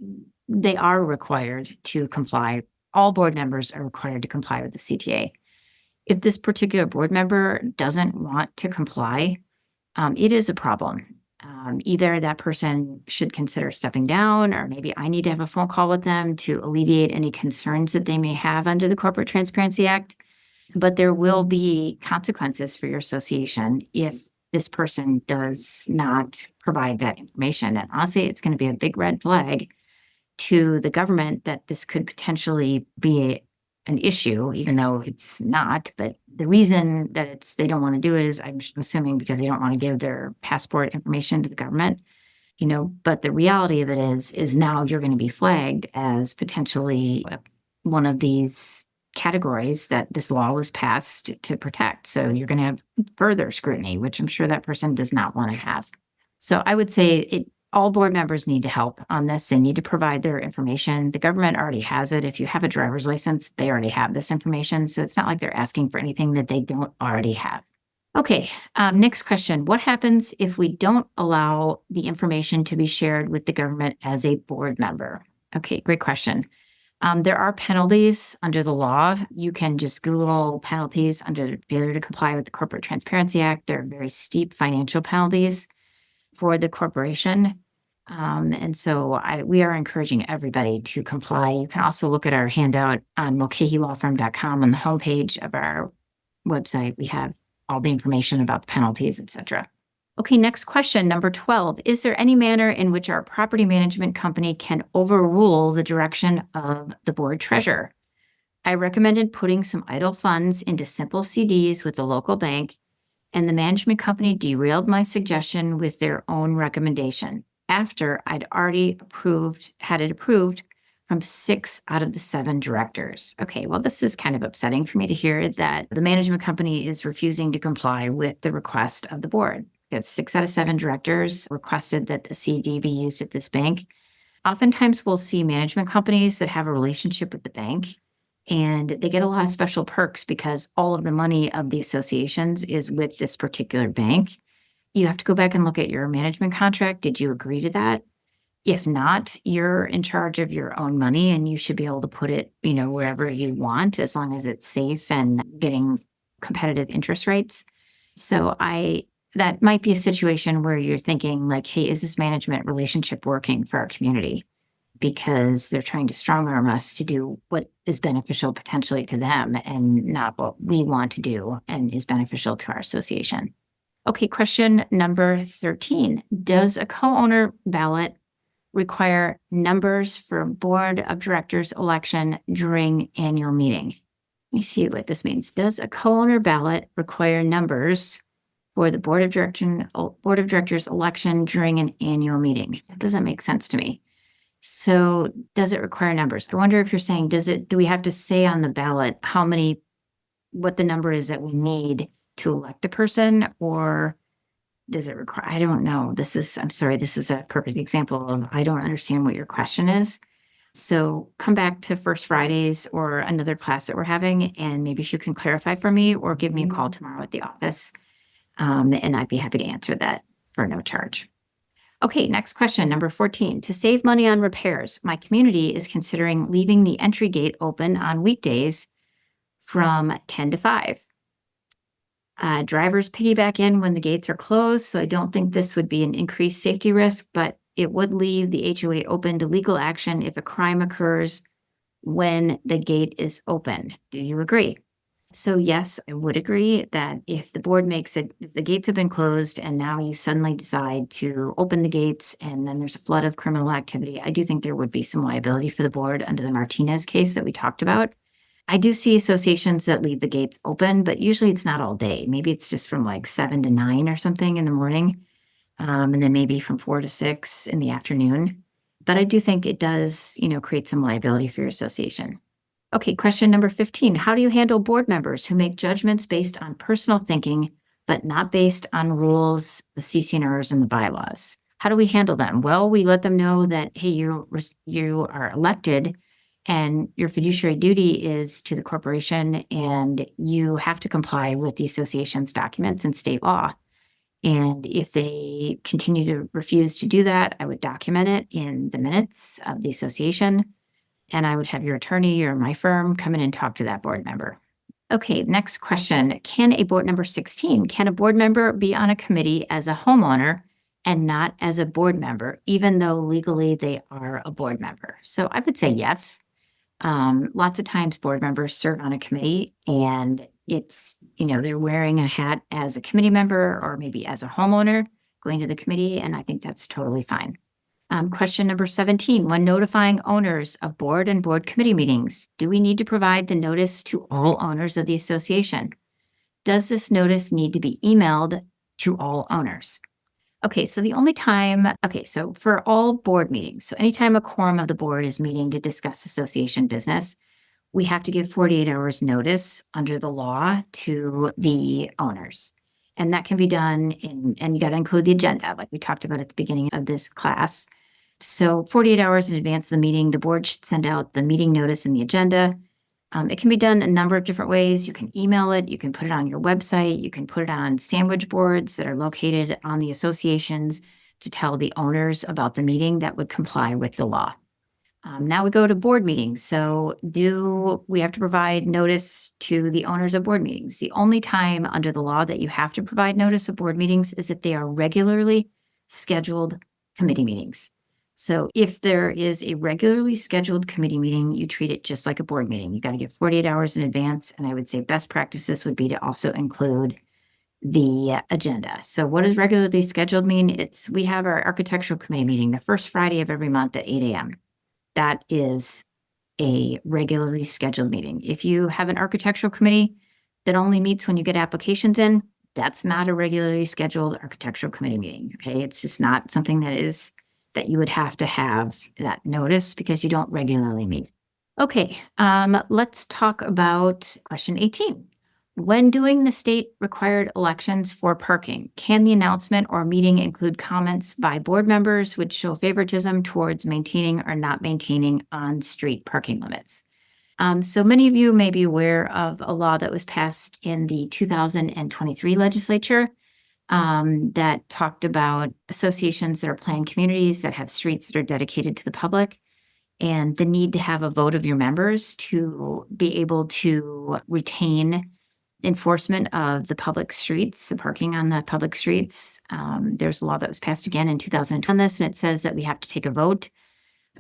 they are required to comply. All board members are required to comply with the CTA. If this particular board member doesn't want to comply, it is a problem. Either that person should consider stepping down, or maybe I need to have a phone call with them to alleviate any concerns that they may have under the Corporate Transparency Act. But there will be consequences for your association if this person does not provide that information. And honestly, it's going to be a big red flag to the government that this could potentially be an issue, even though it's not. But the reason that they don't want to do it is, I'm assuming, because they don't want to give their passport information to the government. But the reality of it is now you're going to be flagged as potentially one of these categories that this law was passed to protect. So you're going to have further scrutiny, which I'm sure that person does not want to have. So I would say all board members need to help on this. They need to provide their information. The government already has it. If you have a driver's license, they already have this information. So it's not like they're asking for anything that they don't already have. Okay, next question. What happens if we don't allow the information to be shared with the government as a board member? Okay, great question. There are penalties under the law. You can just Google penalties under failure to comply with the Corporate Transparency Act. There are very steep financial penalties for the corporation. And so we are encouraging everybody to comply. You can also look at our handout on mulcahylawfirm.com on the homepage of our website. We have all the information about the penalties, etc. Okay, next question, number 12. Is there any manner in which our property management company can overrule the direction of the board treasurer? I recommended putting some idle funds into simple CDs with the local bank, and the management company derailed my suggestion with their own recommendation after I'd already had it approved from 6 out of the 7 directors. Okay, well, this is kind of upsetting for me to hear that the management company is refusing to comply with the request of the board, because 6 out of 7 directors requested that the CD be used at this bank. Oftentimes we'll see management companies that have a relationship with the bank, and they get a lot of special perks because all of the money of the associations is with this particular bank. You have to go back and look at your management contract. Did you agree to that? If not, you're in charge of your own money, and you should be able to put it, wherever you want, as long as it's safe and getting competitive interest rates. So that might be a situation where you're thinking like, hey, is this management relationship working for our community? Because they're trying to strong arm us to do what is beneficial potentially to them and not what we want to do and is beneficial to our association. Okay, question number 13. Does a co-owner ballot require numbers for board of directors election during annual meeting? Let me see what this means. Does a co-owner ballot require numbers for the board of directors election during an annual meeting? That doesn't make sense to me. So does it require numbers? I wonder if you're saying, do we have to say on the ballot what the number is that we need to elect the person, or does it require, I don't know. I'm sorry, this is a perfect example of, I don't understand what your question is. So come back to First Fridays or another class that we're having, and maybe you can clarify for me or give me a call tomorrow at the office. And I'd be happy to answer that for no charge. Okay, next question, number 14. To save money on repairs, my community is considering leaving the entry gate open on weekdays from 10 to 5. Drivers piggyback in when the gates are closed, so I don't think this would be an increased safety risk, but it would leave the HOA open to legal action if a crime occurs when the gate is open. Do you agree? So yes, I would agree that if the board makes it, if the gates have been closed and now you suddenly decide to open the gates and then there's a flood of criminal activity, I do think there would be some liability for the board under the Martinez case that we talked about. I do see associations that leave the gates open, but usually it's not all day. Maybe it's just from like 7 to 9 or something in the morning, and then maybe from 4 to 6 in the afternoon. But I do think it does, create some liability for your association. Okay, question number 15. How do you handle board members who make judgments based on personal thinking, but not based on rules, the CC&Rs, and the bylaws? How do we handle them? Well, we let them know that, hey, you are elected and your fiduciary duty is to the corporation and you have to comply with the association's documents and state law. And if they continue to refuse to do that, I would document it in the minutes of the association. And I would have your attorney or my firm come in and talk to that board member. Okay, next question. Number 16, can a board member be on a committee as a homeowner and not as a board member, even though legally they are a board member? So I would say yes. Lots of times board members serve on a committee and it's, they're wearing a hat as a committee member or maybe as a homeowner going to the committee. And I think that's totally fine. Question number 17, when notifying owners of board and board committee meetings, do we need to provide the notice to all owners of the association? Does this notice need to be emailed to all owners? Okay, so so for all board meetings, so anytime a quorum of the board is meeting to discuss association business, we have to give 48 hours notice under the law to the owners. And that can be done and you got to include the agenda, like we talked about at the beginning of this class. So 48 hours in advance of the meeting, the board should send out the meeting notice and the agenda. It can be done a number of different ways. You can email it, you can put it on your website, you can put it on sandwich boards that are located on the associations to tell the owners about the meeting that would comply with the law. Now we go to board meetings. So do we have to provide notice to the owners of board meetings? The only time under the law that you have to provide notice of board meetings is if they are regularly scheduled committee meetings. So if there is a regularly scheduled committee meeting, you treat it just like a board meeting. You got to give 48 hours in advance. And I would say best practices would be to also include the agenda. So what does regularly scheduled mean? We have our architectural committee meeting the first Friday of every month at 8 a.m. That is a regularly scheduled meeting. If you have an architectural committee that only meets when you get applications in, that's not a regularly scheduled architectural committee meeting. Okay, it's just not something that you would have to have that notice because you don't regularly meet. Okay, let's talk about question 18. When doing the state required elections for parking, can the announcement or meeting include comments by board members which show favoritism towards maintaining or not maintaining on-street parking limits? So many of you may be aware of a law that was passed in the 2023 legislature that talked about associations that are planned communities that have streets that are dedicated to the public and the need to have a vote of your members to be able to retain enforcement of the public streets, the parking on the public streets. There's a law that was passed again in 2020 on this, and it says that we have to take a vote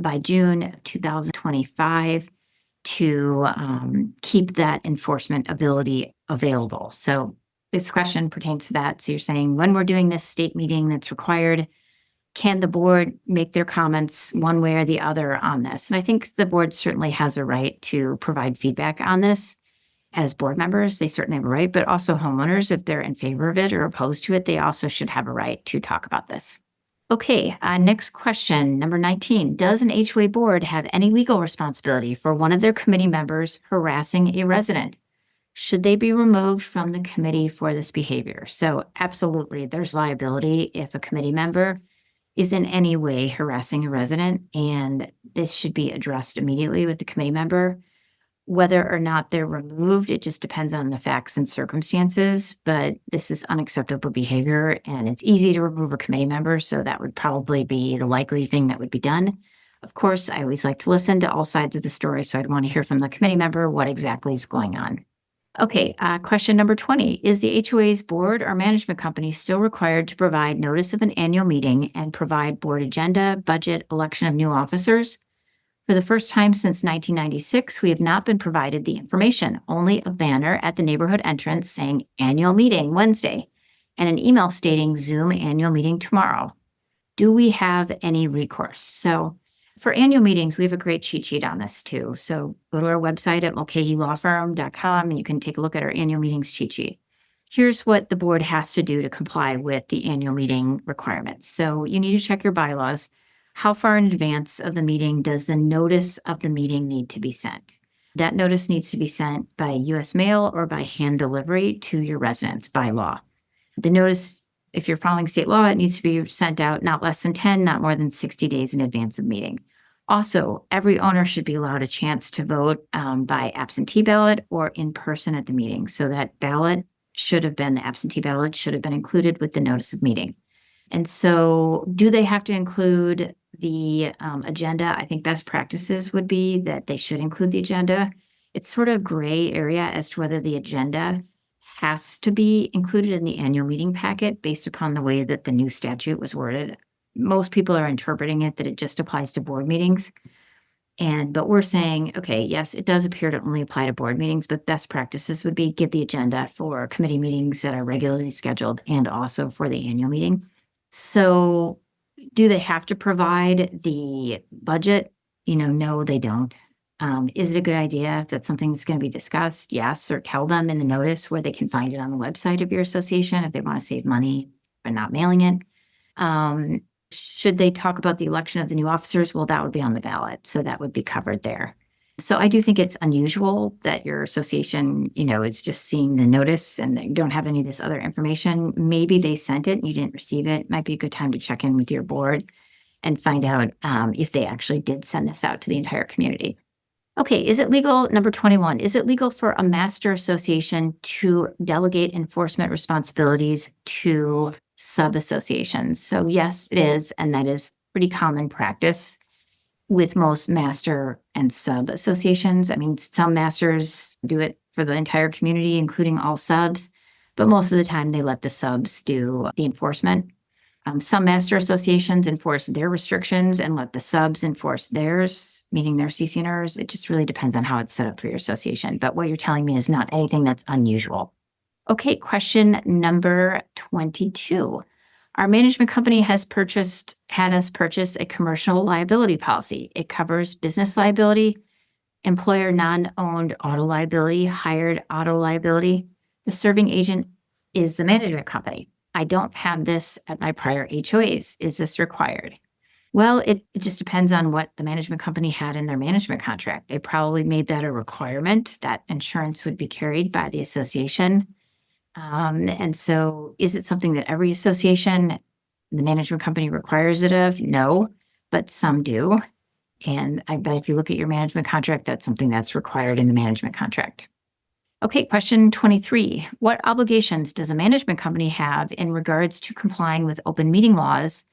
by June of 2025 to keep that enforcement ability available. So this question pertains to that. So you're saying when we're doing this state meeting that's required, can the board make their comments one way or the other on this? And I think the board certainly has a right to provide feedback on this. As board members, they certainly have a right, but also homeowners, if they're in favor of it or opposed to it, they also should have a right to talk about this. Okay, next question, number 19. Does an HOA board have any legal responsibility for one of their committee members harassing a resident? Should they be removed from the committee for this behavior? So absolutely, there's liability if a committee member is in any way harassing a resident, and this should be addressed immediately with the committee member. Whether or not they're removed, it just depends on the facts and circumstances, but this is unacceptable behavior and it's easy to remove a committee member, so that would probably be the likely thing that would be done. Of course, I always like to listen to all sides of the story, so I'd want to hear from the committee member what exactly is going on. Okay, question number 20. Is the HOA's board or management company still required to provide notice of an annual meeting and provide board agenda, budget, election of new officers? For the first time since 1996, we have not been provided the information, only a banner at the neighborhood entrance saying annual meeting Wednesday and an email stating Zoom annual meeting tomorrow. Do we have any recourse? So for annual meetings, we have a great cheat sheet on this too. So go to our website at mulcahylawfirm.com and you can take a look at our annual meetings cheat sheet. Here's what the board has to do to comply with the annual meeting requirements. So you need to check your bylaws. How far in advance of the meeting does the notice of the meeting need to be sent? That notice needs to be sent by US mail or by hand delivery to your residents by law. The notice, if you're following state law, it needs to be sent out not less than 10, not more than 60 days in advance of the meeting. Also, every owner should be allowed a chance to vote by absentee ballot or in person at the meeting. So that ballot should have been, the absentee ballot should have been included with the notice of meeting. And so do they have to include the agenda? I think best practices would be that they should include the agenda. It's sort of gray area as to whether the agenda has to be included in the annual meeting packet based upon the way that the new statute was worded. Most people are interpreting it that it just applies to board meetings. But we're saying, okay, yes, it does appear to only apply to board meetings, but best practices would be give the agenda for committee meetings that are regularly scheduled and also for the annual meeting. So do they have to provide the budget? No, they don't. Is it a good idea? If that's something that's going to be discussed? Yes, or tell them in the notice where they can find it on the website of your association if they want to save money by not mailing it. Should they talk about the election of the new officers? Well, that would be on the ballot, so that would be covered there. So I do think it's unusual that your association, is just seeing the notice and they don't have any of this other information. Maybe they sent it and you didn't receive it. Might be a good time to check in with your board and find out if they actually did send this out to the entire community. Okay, is it legal? Number 21, is it legal for a master association to delegate enforcement responsibilities to sub-associations? So yes, it is, and that is pretty common practice with most master and sub associations. I mean, some masters do it for the entire community, including all subs, but most of the time they let the subs do the enforcement. Some master associations enforce their restrictions and let the subs enforce theirs, meaning their CC&Rs. It just really depends on how it's set up for your association. But what you're telling me is not anything that's unusual. Okay, question number 22. Our management company had us purchase a commercial liability policy. It covers business liability, employer non-owned auto liability, hired auto liability. The serving agent is the management company. I don't have this at my prior HOAs. Is this required? Well, it just depends on what the management company had in their management contract. They probably made that a requirement that insurance would be carried by the association. And so is it something that every association, the management company requires it of? No, but some do. And I bet if you look at your management contract, that's something that's required in the management contract. Okay, question 23. What obligations does a management company have in regards to complying with open meeting laws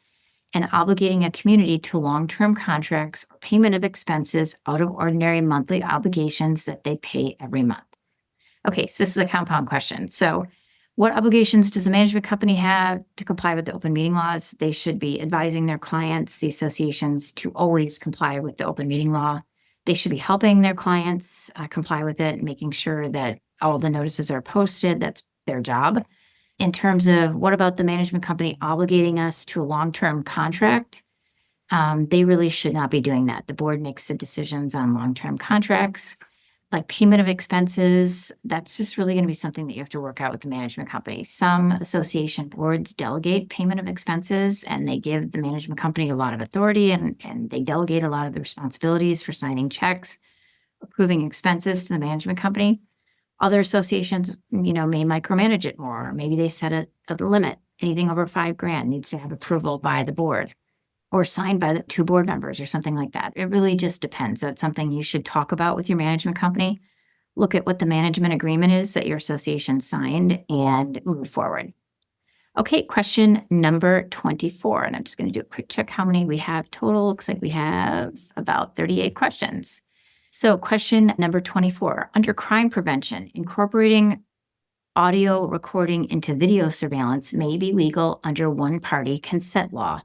and obligating a community to long-term contracts or payment of expenses out of ordinary monthly obligations that they pay every month? Okay, so this is a compound question. So what obligations does the management company have to comply with the open meeting laws? They should be advising their clients, the associations, to always comply with the open meeting law. They should be helping their clients comply with it, making sure that all the notices are posted. That's their job. In terms of what about the management company obligating us to a long-term contract? They really should not be doing that. The board makes the decisions on long-term contracts. like payment of expenses, that's just really going to be something that you have to work out with the management company. Some association boards delegate payment of expenses and they give the management company a lot of authority and they delegate a lot of the responsibilities for signing checks, approving expenses to the management company. Other associations, may micromanage it more. Maybe they set a limit. Anything over $5,000 needs to have approval by the board or signed by the 2 board members or something like that. It really just depends. That's something you should talk about with your management company. Look at what the management agreement is that your association signed and move forward. Okay, question number 24. And I'm just going to do a quick check how many we have total. Looks like we have about 38 questions. So question number 24, under crime prevention, incorporating audio recording into video surveillance may be legal under one-party consent law.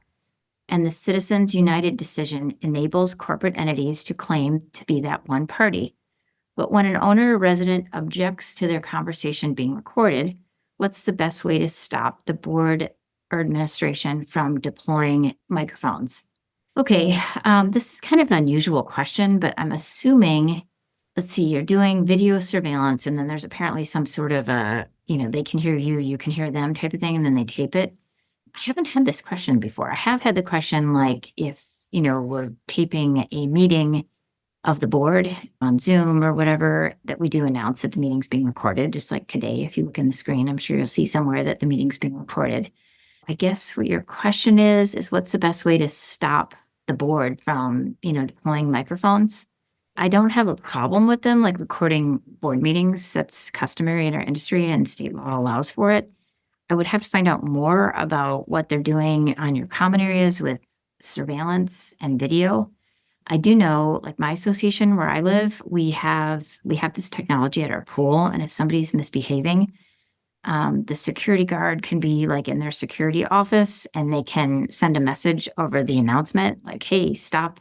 And the Citizens United decision enables corporate entities to claim to be that one party. But when an owner or resident objects to their conversation being recorded, what's the best way to stop the board or administration from deploying microphones? Okay, this is kind of an unusual question, but I'm assuming, let's see, you're doing video surveillance and then there's apparently some sort of they can hear you, you can hear them type of thing, and then they tape it. I haven't had this question before. I have had the question like if, we're taping a meeting of the board on Zoom or whatever, that we do announce that the meeting's being recorded. Just like today, if you look in the screen, I'm sure you'll see somewhere that the meeting's being recorded. I guess what your question is what's the best way to stop the board from, deploying microphones? I don't have a problem with them, like recording board meetings. That's customary in our industry and state law allows for it. I would have to find out more about what they're doing on your common areas with surveillance and video. I do know, like my association where I live, we have this technology at our pool, and if somebody's misbehaving, the security guard can be like in their security office, and they can send a message over the announcement, like, "Hey, stop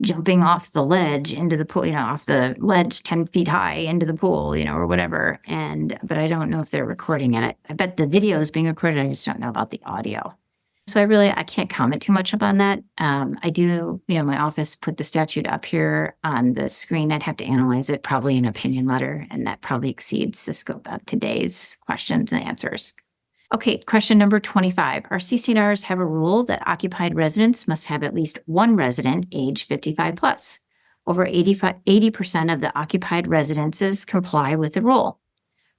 jumping off the ledge into the pool, off the ledge 10 feet high into the pool, or whatever." But I don't know if they're recording it. I bet the video is being recorded. I just don't know about the audio. So I can't comment too much upon that. I do, my office put the statute up here on the screen. I'd have to analyze it, probably an opinion letter, and that probably exceeds the scope of today's questions and answers. Okay, question number 25. Our CC&Rs have a rule that occupied residents must have at least one resident age 55 plus. Over 80% of the occupied residences comply with the rule.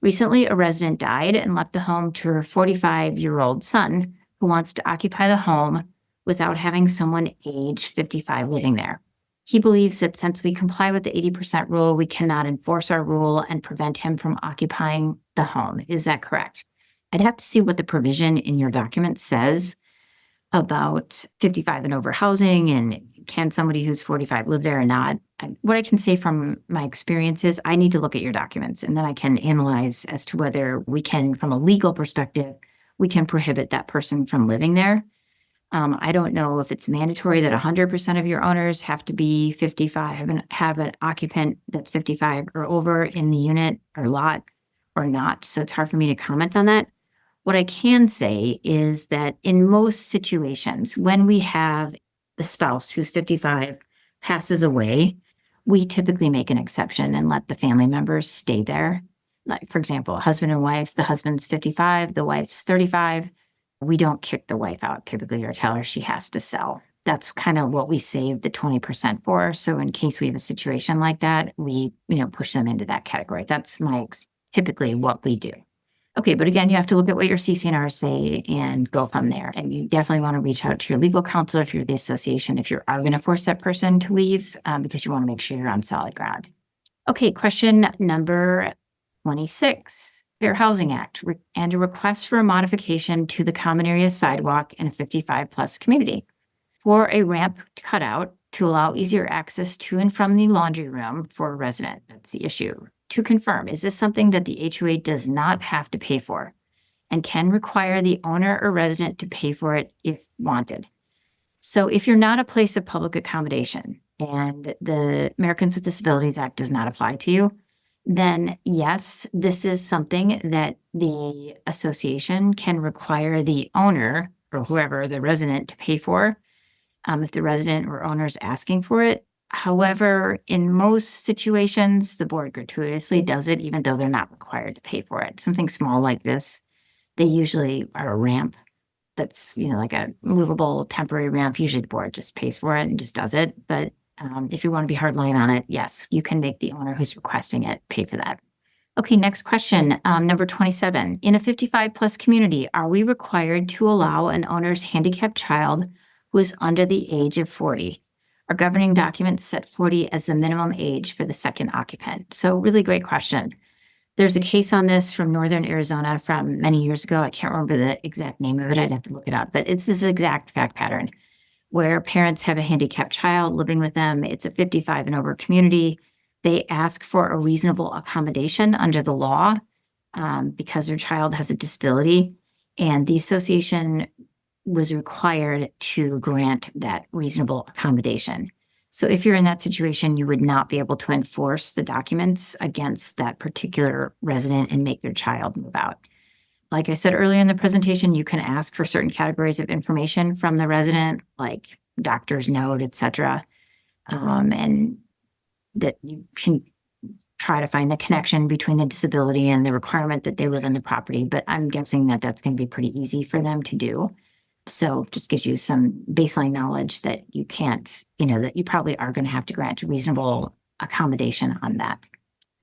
Recently, a resident died and left the home to her 45-year-old son, who wants to occupy the home without having someone age 55 living there. He believes that since we comply with the 80% rule, we cannot enforce our rule and prevent him from occupying the home. Is that correct? I'd have to see what the provision in your document says about 55 and over housing and can somebody who's 45 live there or not. What I can say from my experience is I need to look at your documents, and then I can analyze as to whether we can, from a legal perspective, we can prohibit that person from living there. I don't know if it's mandatory that 100% of your owners have to be 55 and have an occupant that's 55 or over in the unit or lot or not. So it's hard for me to comment on that. What I can say is that in most situations, when we have the spouse who's 55 passes away, we typically make an exception and let the family members stay there. Like, for example, husband and wife, the husband's 55, the wife's 35. We don't kick the wife out typically or tell her she has to sell. That's kind of what we save the 20% for. So in case we have a situation like that, we, push them into that category. That's typically what we do. Okay, but again, you have to look at what your CC&Rs say and go from there. And you definitely want to reach out to your legal counsel if you're the association, if you are going to force that person to leave, because you want to make sure you're on solid ground. Okay, question number 26. Fair Housing Act and a request for a modification to the common area sidewalk in a 55 plus community for a ramp cutout to allow easier access to and from the laundry room for a resident. That's the issue. To confirm, is this something that the HOA does not have to pay for and can require the owner or resident to pay for it if wanted? So if you're not a place of public accommodation and the Americans with Disabilities Act does not apply to you, then yes, this is something that the association can require the owner or whoever, the resident, to pay for. If the resident or owner is asking for it, However, in most situations, the board gratuitously does it, even though they're not required to pay for it. Something small like this, they usually are a ramp that's, like a movable temporary ramp. Usually the board just pays for it and just does it. But if you want to be hardline on it, yes, you can make the owner who's requesting it pay for that. Okay, next question, number 27. In a 55 plus community, are we required to allow an owner's handicapped child who is under the age of 40? Our governing documents set 40 as the minimum age for the second occupant. So really great question. There's a case on this from Northern Arizona from many years ago. I can't remember the exact name of it. I'd have to look it up, but it's this exact fact pattern where parents have a handicapped child living with them. It's a 55 and over community. They ask for a reasonable accommodation under the law because their child has a disability, and the association was required to grant that reasonable accommodation. So if you're in that situation, you would not be able to enforce the documents against that particular resident and make their child move out. Like I said earlier in the presentation, you can ask for certain categories of information from the resident, like doctor's note, etc., and that you can try to find the connection between the disability and the requirement that they live in the property. But I'm guessing that that's going to be pretty easy for them to do. So just gives you some baseline knowledge that you can't, that you probably are going to have to grant reasonable accommodation on that.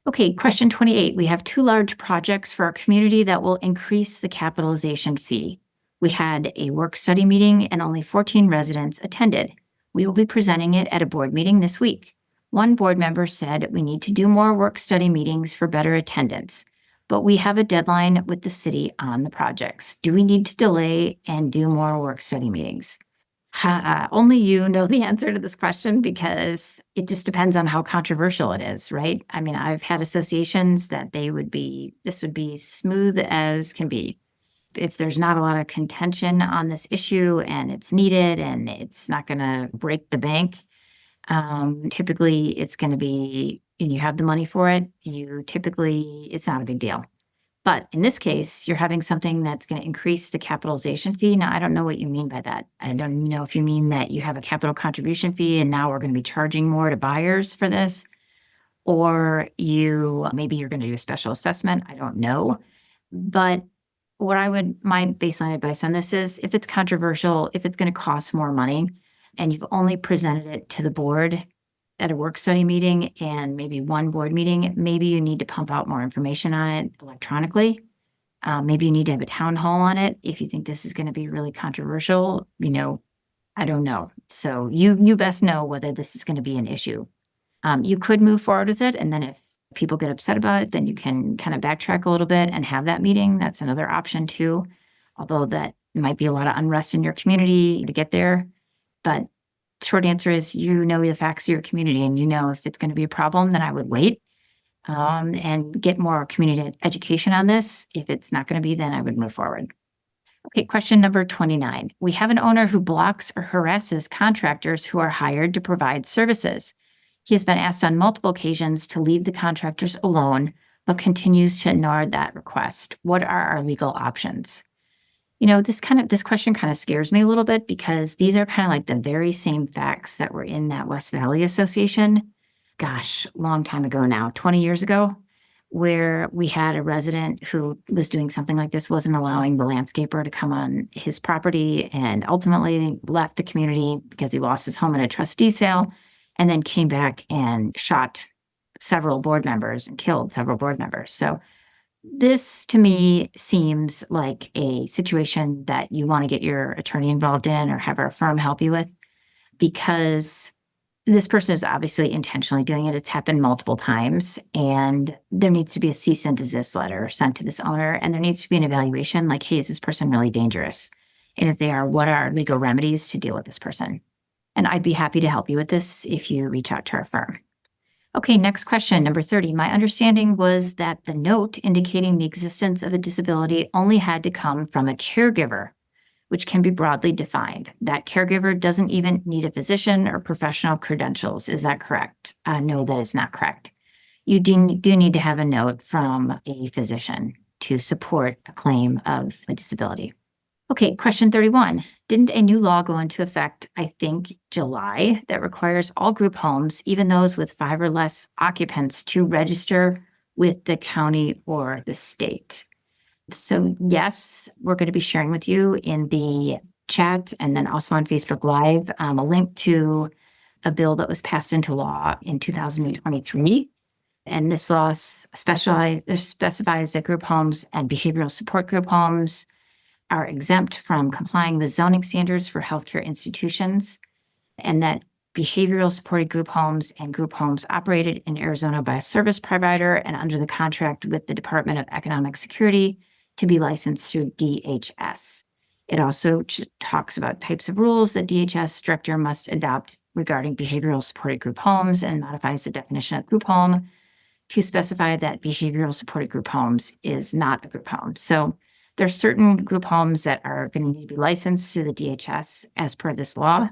Okay, question 28. We have 2 large projects for our community that will increase the capitalization fee. We had a work-study meeting and only 14 residents attended. We will be presenting it at a board meeting this week. One board member said we need to do more work-study meetings for better attendance, but we have a deadline with the city on the projects. Do we need to delay and do more work-study meetings? Only you know the answer to this question because it just depends on how controversial it is, right? I mean, I've had associations that this would be smooth as can be. If there's not a lot of contention on this issue and it's needed and it's not going to break the bank, typically it's going to be, and you have the money for it, it's not a big deal. But in this case, you're having something that's going to increase the capitalization fee. Now, I don't know what you mean by that. I don't know if you mean that you have a capital contribution fee and now we're going to be charging more to buyers for this, or maybe you're going to do a special assessment. I don't know. But my baseline advice on this is if it's controversial, if it's going to cost more money, and you've only presented it to the board at a work study meeting and maybe one board meeting, maybe you need to pump out more information on it electronically. Maybe you need to have a town hall on it. If you think this is going to be really controversial, I don't know. So you best know whether this is going to be an issue. You could move forward with it. And then if people get upset about it, then you can kind of backtrack a little bit and have that meeting. That's another option too. Although that might be a lot of unrest in your community to get there. But short answer is the facts of your community and if it's going to be a problem, then I would wait and get more community education on this. If it's not going to be, then I would move forward. Okay, question number 29. We have an owner who blocks or harasses contractors who are hired to provide services. He has been asked on multiple occasions to leave the contractors alone, but continues to ignore that request. What are our legal options? This question kind of scares me a little bit because these are kind of like the very same facts that were in that West Valley Association. Gosh, long time ago now, 20 years ago, where we had a resident who was doing something like this, wasn't allowing the landscaper to come on his property and ultimately left the community because he lost his home in a trustee sale and then came back and shot several board members and killed several board members. So this, to me, seems like a situation that you want to get your attorney involved in or have our firm help you with because this person is obviously intentionally doing it. It's happened multiple times, and there needs to be a cease and desist letter sent to this owner, and there needs to be an evaluation like, hey, is this person really dangerous? And if they are, what are legal remedies to deal with this person? And I'd be happy to help you with this if you reach out to our firm. Okay, next question, number 30. My understanding was that the note indicating the existence of a disability only had to come from a caregiver, which can be broadly defined. That caregiver doesn't even need a physician or professional credentials. Is that correct? No, that is not correct. You do need to have a note from a physician to support a claim of a disability. Okay, question 31. Didn't a new law go into effect, I think, July, that requires all group homes, even those with 5 or less occupants, to register with the county or the state? So yes, we're going to be sharing with you in the chat and then also on Facebook Live a link to a bill that was passed into law in 2023. And this law specifies that group homes and behavioral support group homes are exempt from complying with zoning standards for healthcare institutions, and that behavioral supported group homes and group homes operated in Arizona by a service provider and under the contract with the Department of Economic Security to be licensed through DHS. It also talks about types of rules that DHS director must adopt regarding behavioral supported group homes and modifies the definition of group home to specify that behavioral supported group homes is not a group home. So there are certain group homes that are going to need to be licensed through the DHS as per this law.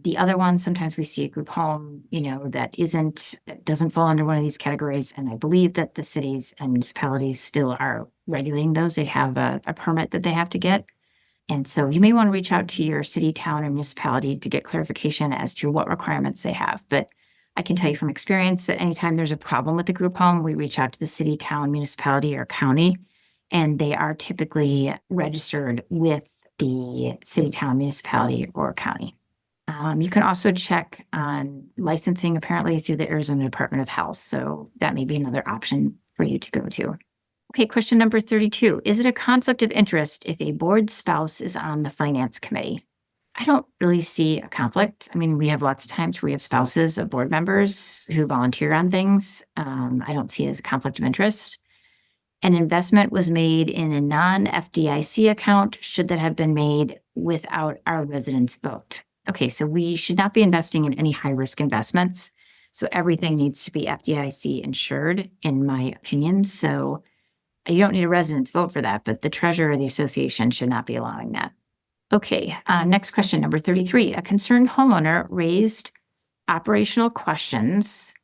The other one, sometimes we see a group home, that doesn't fall under one of these categories. And I believe that the cities and municipalities still are regulating those. They have a permit that they have to get. And so you may want to reach out to your city, town, or municipality to get clarification as to what requirements they have. But I can tell you from experience that anytime there's a problem with the group home, we reach out to the city, town, municipality, or county, and they are typically registered with the city, town, municipality, or county. You can also check on licensing apparently through the Arizona Department of Health. So that may be another option for you to go to. Okay, question number 32. Is it a conflict of interest if a board spouse is on the finance committee? I don't really see a conflict. I mean, we have lots of times where we have spouses of board members who volunteer on things. I don't see it as a conflict of interest. An investment was made in a non-FDIC account. Should that have been made without our residents' vote? Okay, so we should not be investing in any high-risk investments. So everything needs to be FDIC insured, in my opinion. So you don't need a resident's vote for that, but the treasurer of the association should not be allowing that. Okay, next question, number 33. A concerned homeowner raised operational questions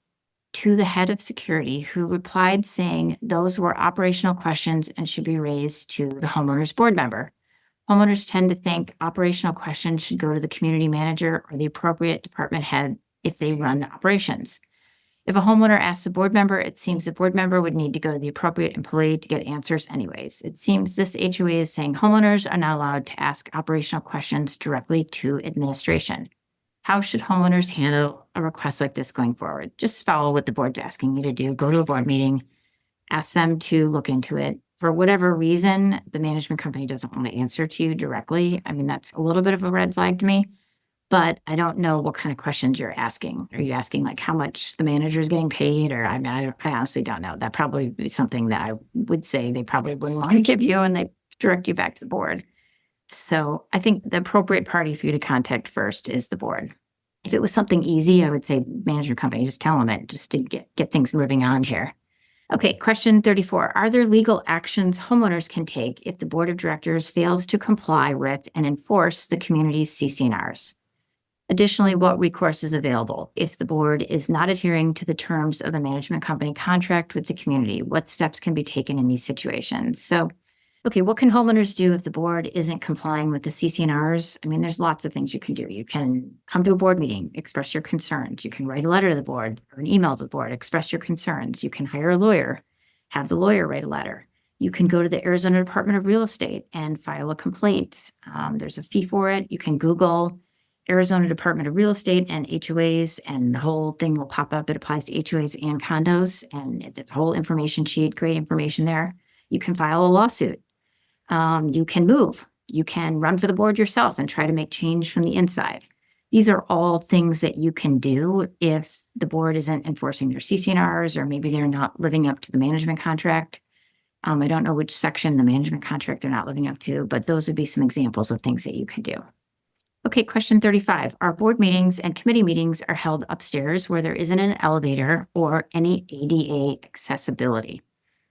to the head of security, who replied saying those were operational questions and should be raised to the homeowner's board member. Homeowners tend to think operational questions should go to the community manager or the appropriate department head if they run operations. If a homeowner asks a board member, it seems the board member would need to go to the appropriate employee to get answers anyways. It seems this HOA is saying homeowners are not allowed to ask operational questions directly to administration. How should homeowners handle a request like this going forward? Just follow what the board's asking you to do. Go to a board meeting, ask them to look into it. For whatever reason, the management company doesn't want to answer to you directly. I mean, that's a little bit of a red flag to me, but I don't know what kind of questions you're asking. Are you asking like how much the manager is getting paid? Or I honestly don't know. That probably be something that I would say they probably wouldn't want to give you, and they direct you back to the board. So I think the appropriate party for you to contact first is the board. If it was something easy, I would say management company, just tell them it, just to get things moving on here. Okay, question 34. Are there legal actions homeowners can take if the board of directors fails to comply with and enforce the community's CC&Rs? Additionally, what recourse is available if the board is not adhering to the terms of the management company contract with the community? What steps can be taken in these situations? So, okay, what can homeowners do if the board isn't complying with the CC&Rs? I mean, there's lots of things you can do. You can come to a board meeting, express your concerns. You can write a letter to the board or an email to the board, express your concerns. You can hire a lawyer, have the lawyer write a letter. You can go to the Arizona Department of Real Estate and file a complaint. There's a fee for it. You can Google Arizona Department of Real Estate and HOAs, and the whole thing will pop up. It applies to HOAs and condos, and it's a whole information sheet, great information there. You can file a lawsuit. You can move. You can run for the board yourself and try to make change from the inside. These are all things that you can do if the board isn't enforcing their CC&Rs, or maybe they're not living up to the management contract. I don't know which section the management contract they're not living up to, but those would be some examples of things that you can do. Okay, question 35. Our board meetings and committee meetings are held upstairs where there isn't an elevator or any ADA accessibility.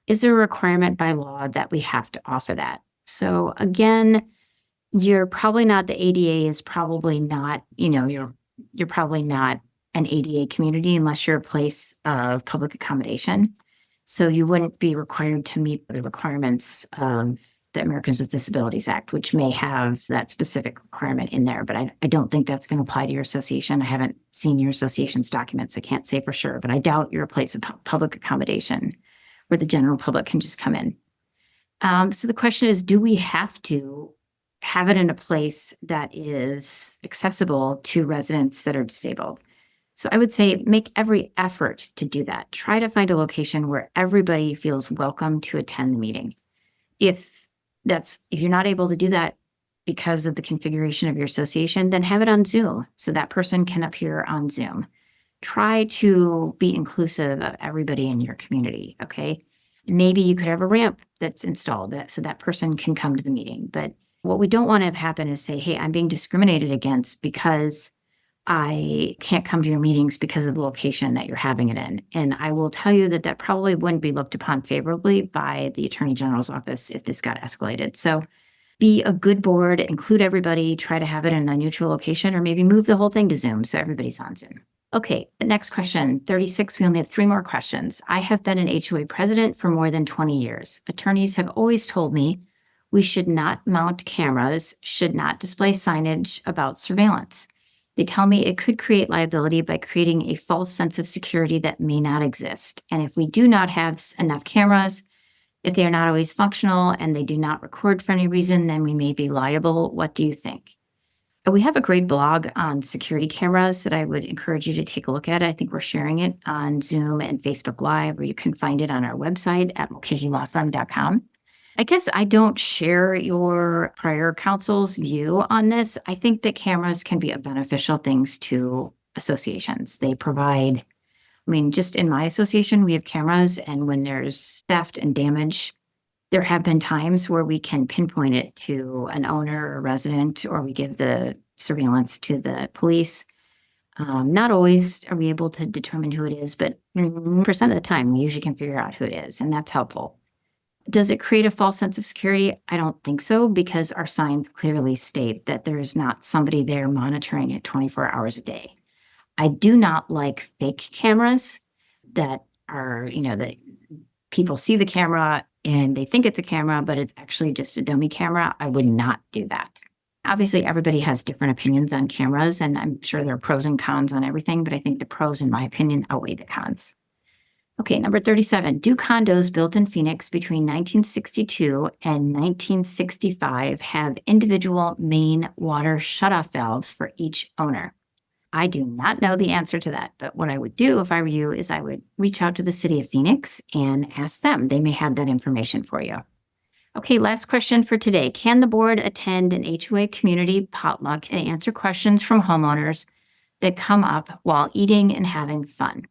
Is there a requirement by law that we have to offer that? So again, you're probably not, the ADA is probably not, you're probably not an ADA community unless you're a place of public accommodation. So you wouldn't be required to meet the requirements of the Americans with Disabilities Act, which may have that specific requirement in there. But I don't think that's going to apply to your association. I haven't seen your association's documents. I can't say for sure, but I doubt you're a place of public accommodation where the general public can just come in. So the question is, do we have to have it in a place that is accessible to residents that are disabled? So I would say make every effort to do that. Try to find a location where everybody feels welcome to attend the meeting. If you're not able to do that because of the configuration of your association, then have it on Zoom so that person can appear on Zoom. Try to be inclusive of everybody in your community, okay? Maybe you could have a ramp that's installed so that person can come to the meeting. But what we don't want to have happen is say, hey, I'm being discriminated against because I can't come to your meetings because of the location that you're having it in. And I will tell you that probably wouldn't be looked upon favorably by the Attorney General's office if this got escalated. So be a good board, include everybody, try to have it in a neutral location, or maybe move the whole thing to Zoom so everybody's on Zoom. Okay, the next question, 36. We only have 3 more questions. I have been an HOA president for more than 20 years. Attorneys have always told me we should not mount cameras, should not display signage about surveillance. They tell me it could create liability by creating a false sense of security that may not exist. And if we do not have enough cameras, if they are not always functional and they do not record for any reason, then we may be liable. What do you think? We have a great blog on security cameras that I would encourage you to take a look at. I think we're sharing it on Zoom and Facebook Live, or you can find it on our website at mulcahylawfirm.com. I guess I don't share your prior counsel's view on this. I think that cameras can be a beneficial things to associations. They provide, just in my association, we have cameras, and when there's theft and damage, there have been times where we can pinpoint it to an owner or resident, or we give the surveillance to the police. Not always are we able to determine who it is, but 1% of the time, we usually can figure out who it is, and that's helpful. Does it create a false sense of security? I don't think so, because our signs clearly state that there is not somebody there monitoring it 24 hours a day. I do not like fake cameras that are, that people see the camera and they think it's a camera, but it's actually just a dummy camera. I would not do that. Obviously, everybody has different opinions on cameras, and I'm sure there are pros and cons on everything, but I think the pros, in my opinion, outweigh the cons. Okay, number 37. Do condos built in Phoenix between 1962 and 1965 have individual main water shutoff valves for each owner? I do not know the answer to that, but what I would do if I were you is I would reach out to the city of Phoenix and ask them. They may have that information for you. Okay, last question for today. Can the board attend an HOA community potluck and answer questions from homeowners that come up while eating and having fun?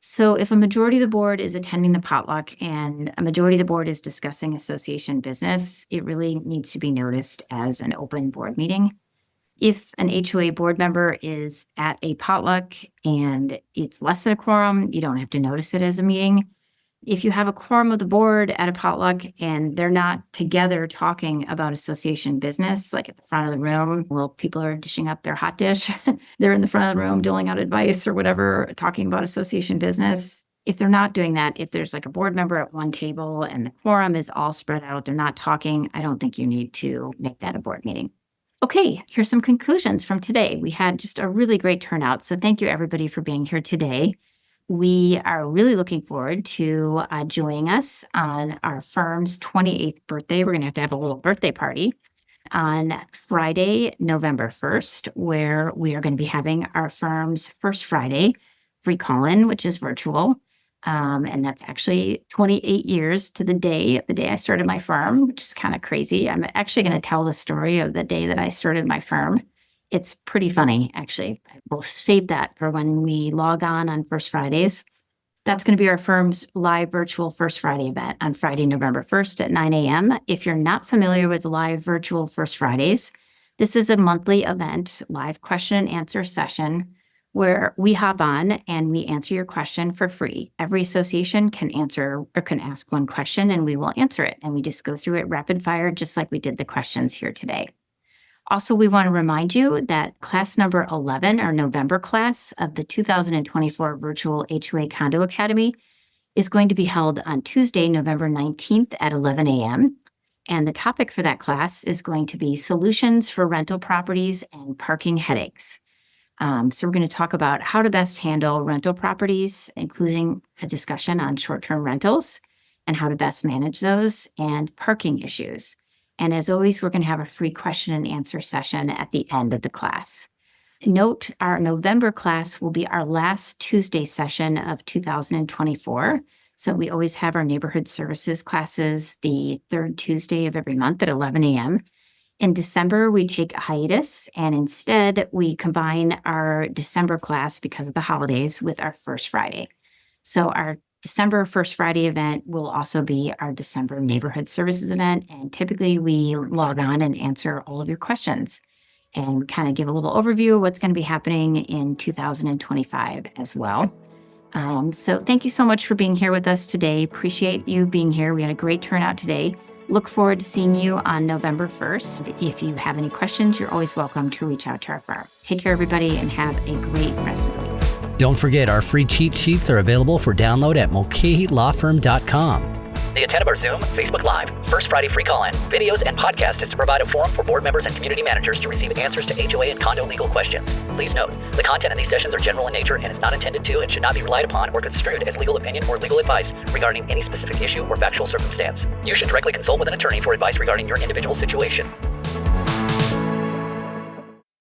So if a majority of the board is attending the potluck and a majority of the board is discussing association business, it really needs to be noticed as an open board meeting. If an HOA board member is at a potluck and it's less than a quorum, you don't have to notice it as a meeting. If you have a quorum of the board at a potluck and they're not together talking about association business, like at the front of the room, while people are dishing up their hot dish, they're in the front of the room doling out advice or whatever, talking about association business. If they're not doing that, if there's like a board member at one table and the quorum is all spread out, they're not talking, I don't think you need to make that a board meeting. Okay, here's some conclusions from today. We had just a really great turnout, so thank you everybody for being here today. We are really looking forward to joining us on our firm's 28th birthday. We're going to have a little birthday party on Friday, November 1st, where we are going to be having our firm's first Friday free call-in, which is virtual. And that's actually 28 years to the day I started my firm, which is kind of crazy. I'm actually going to tell the story of the day that I started my firm. It's pretty funny, actually. We'll save that for when we log on First Fridays. That's going to be our firm's live virtual First Friday event on Friday, November 1st at 9 a.m. If you're not familiar with live virtual First Fridays, this is a monthly event, live question and answer session, where we hop on and we answer your question for free. Every association can answer or can ask one question and we will answer it. And we just go through it rapid fire, just like we did the questions here today. Also, we want to remind you that class number 11, our November class of the 2024 Virtual HOA Condo Academy, is going to be held on Tuesday, November 19th at 11 a.m. And the topic for that class is going to be solutions for rental properties and parking headaches. So we're going to talk about how to best handle rental properties, including a discussion on short-term rentals and how to best manage those, and parking issues. And as always, we're going to have a free question and answer session at the end of the class. Note, our November class will be our last Tuesday session of 2024. So we always have our neighborhood services classes the third Tuesday of every month at 11 a.m. In December, we take a hiatus, and instead we combine our December class because of the holidays with our First Friday. So our December First Friday event will also be our December neighborhood services event. And typically we log on and answer all of your questions and kind of give a little overview of what's going to be happening in 2025 as well. So thank you so much for being here with us today. Appreciate you being here. We had a great turnout today. Look forward to seeing you on November 1st. If you have any questions, you're always welcome to reach out to our firm. Take care, everybody, and have a great rest of the week. Don't forget, our free cheat sheets are available for download at mulcahylawfirm.com. The intent of our Zoom, Facebook Live, First Friday free call-in, videos, and podcast is to provide a forum for board members and community managers to receive answers to HOA and condo legal questions. Please note, the content in these sessions are general in nature and is not intended to and should not be relied upon or construed as legal opinion or legal advice regarding any specific issue or factual circumstance. You should directly consult with an attorney for advice regarding your individual situation.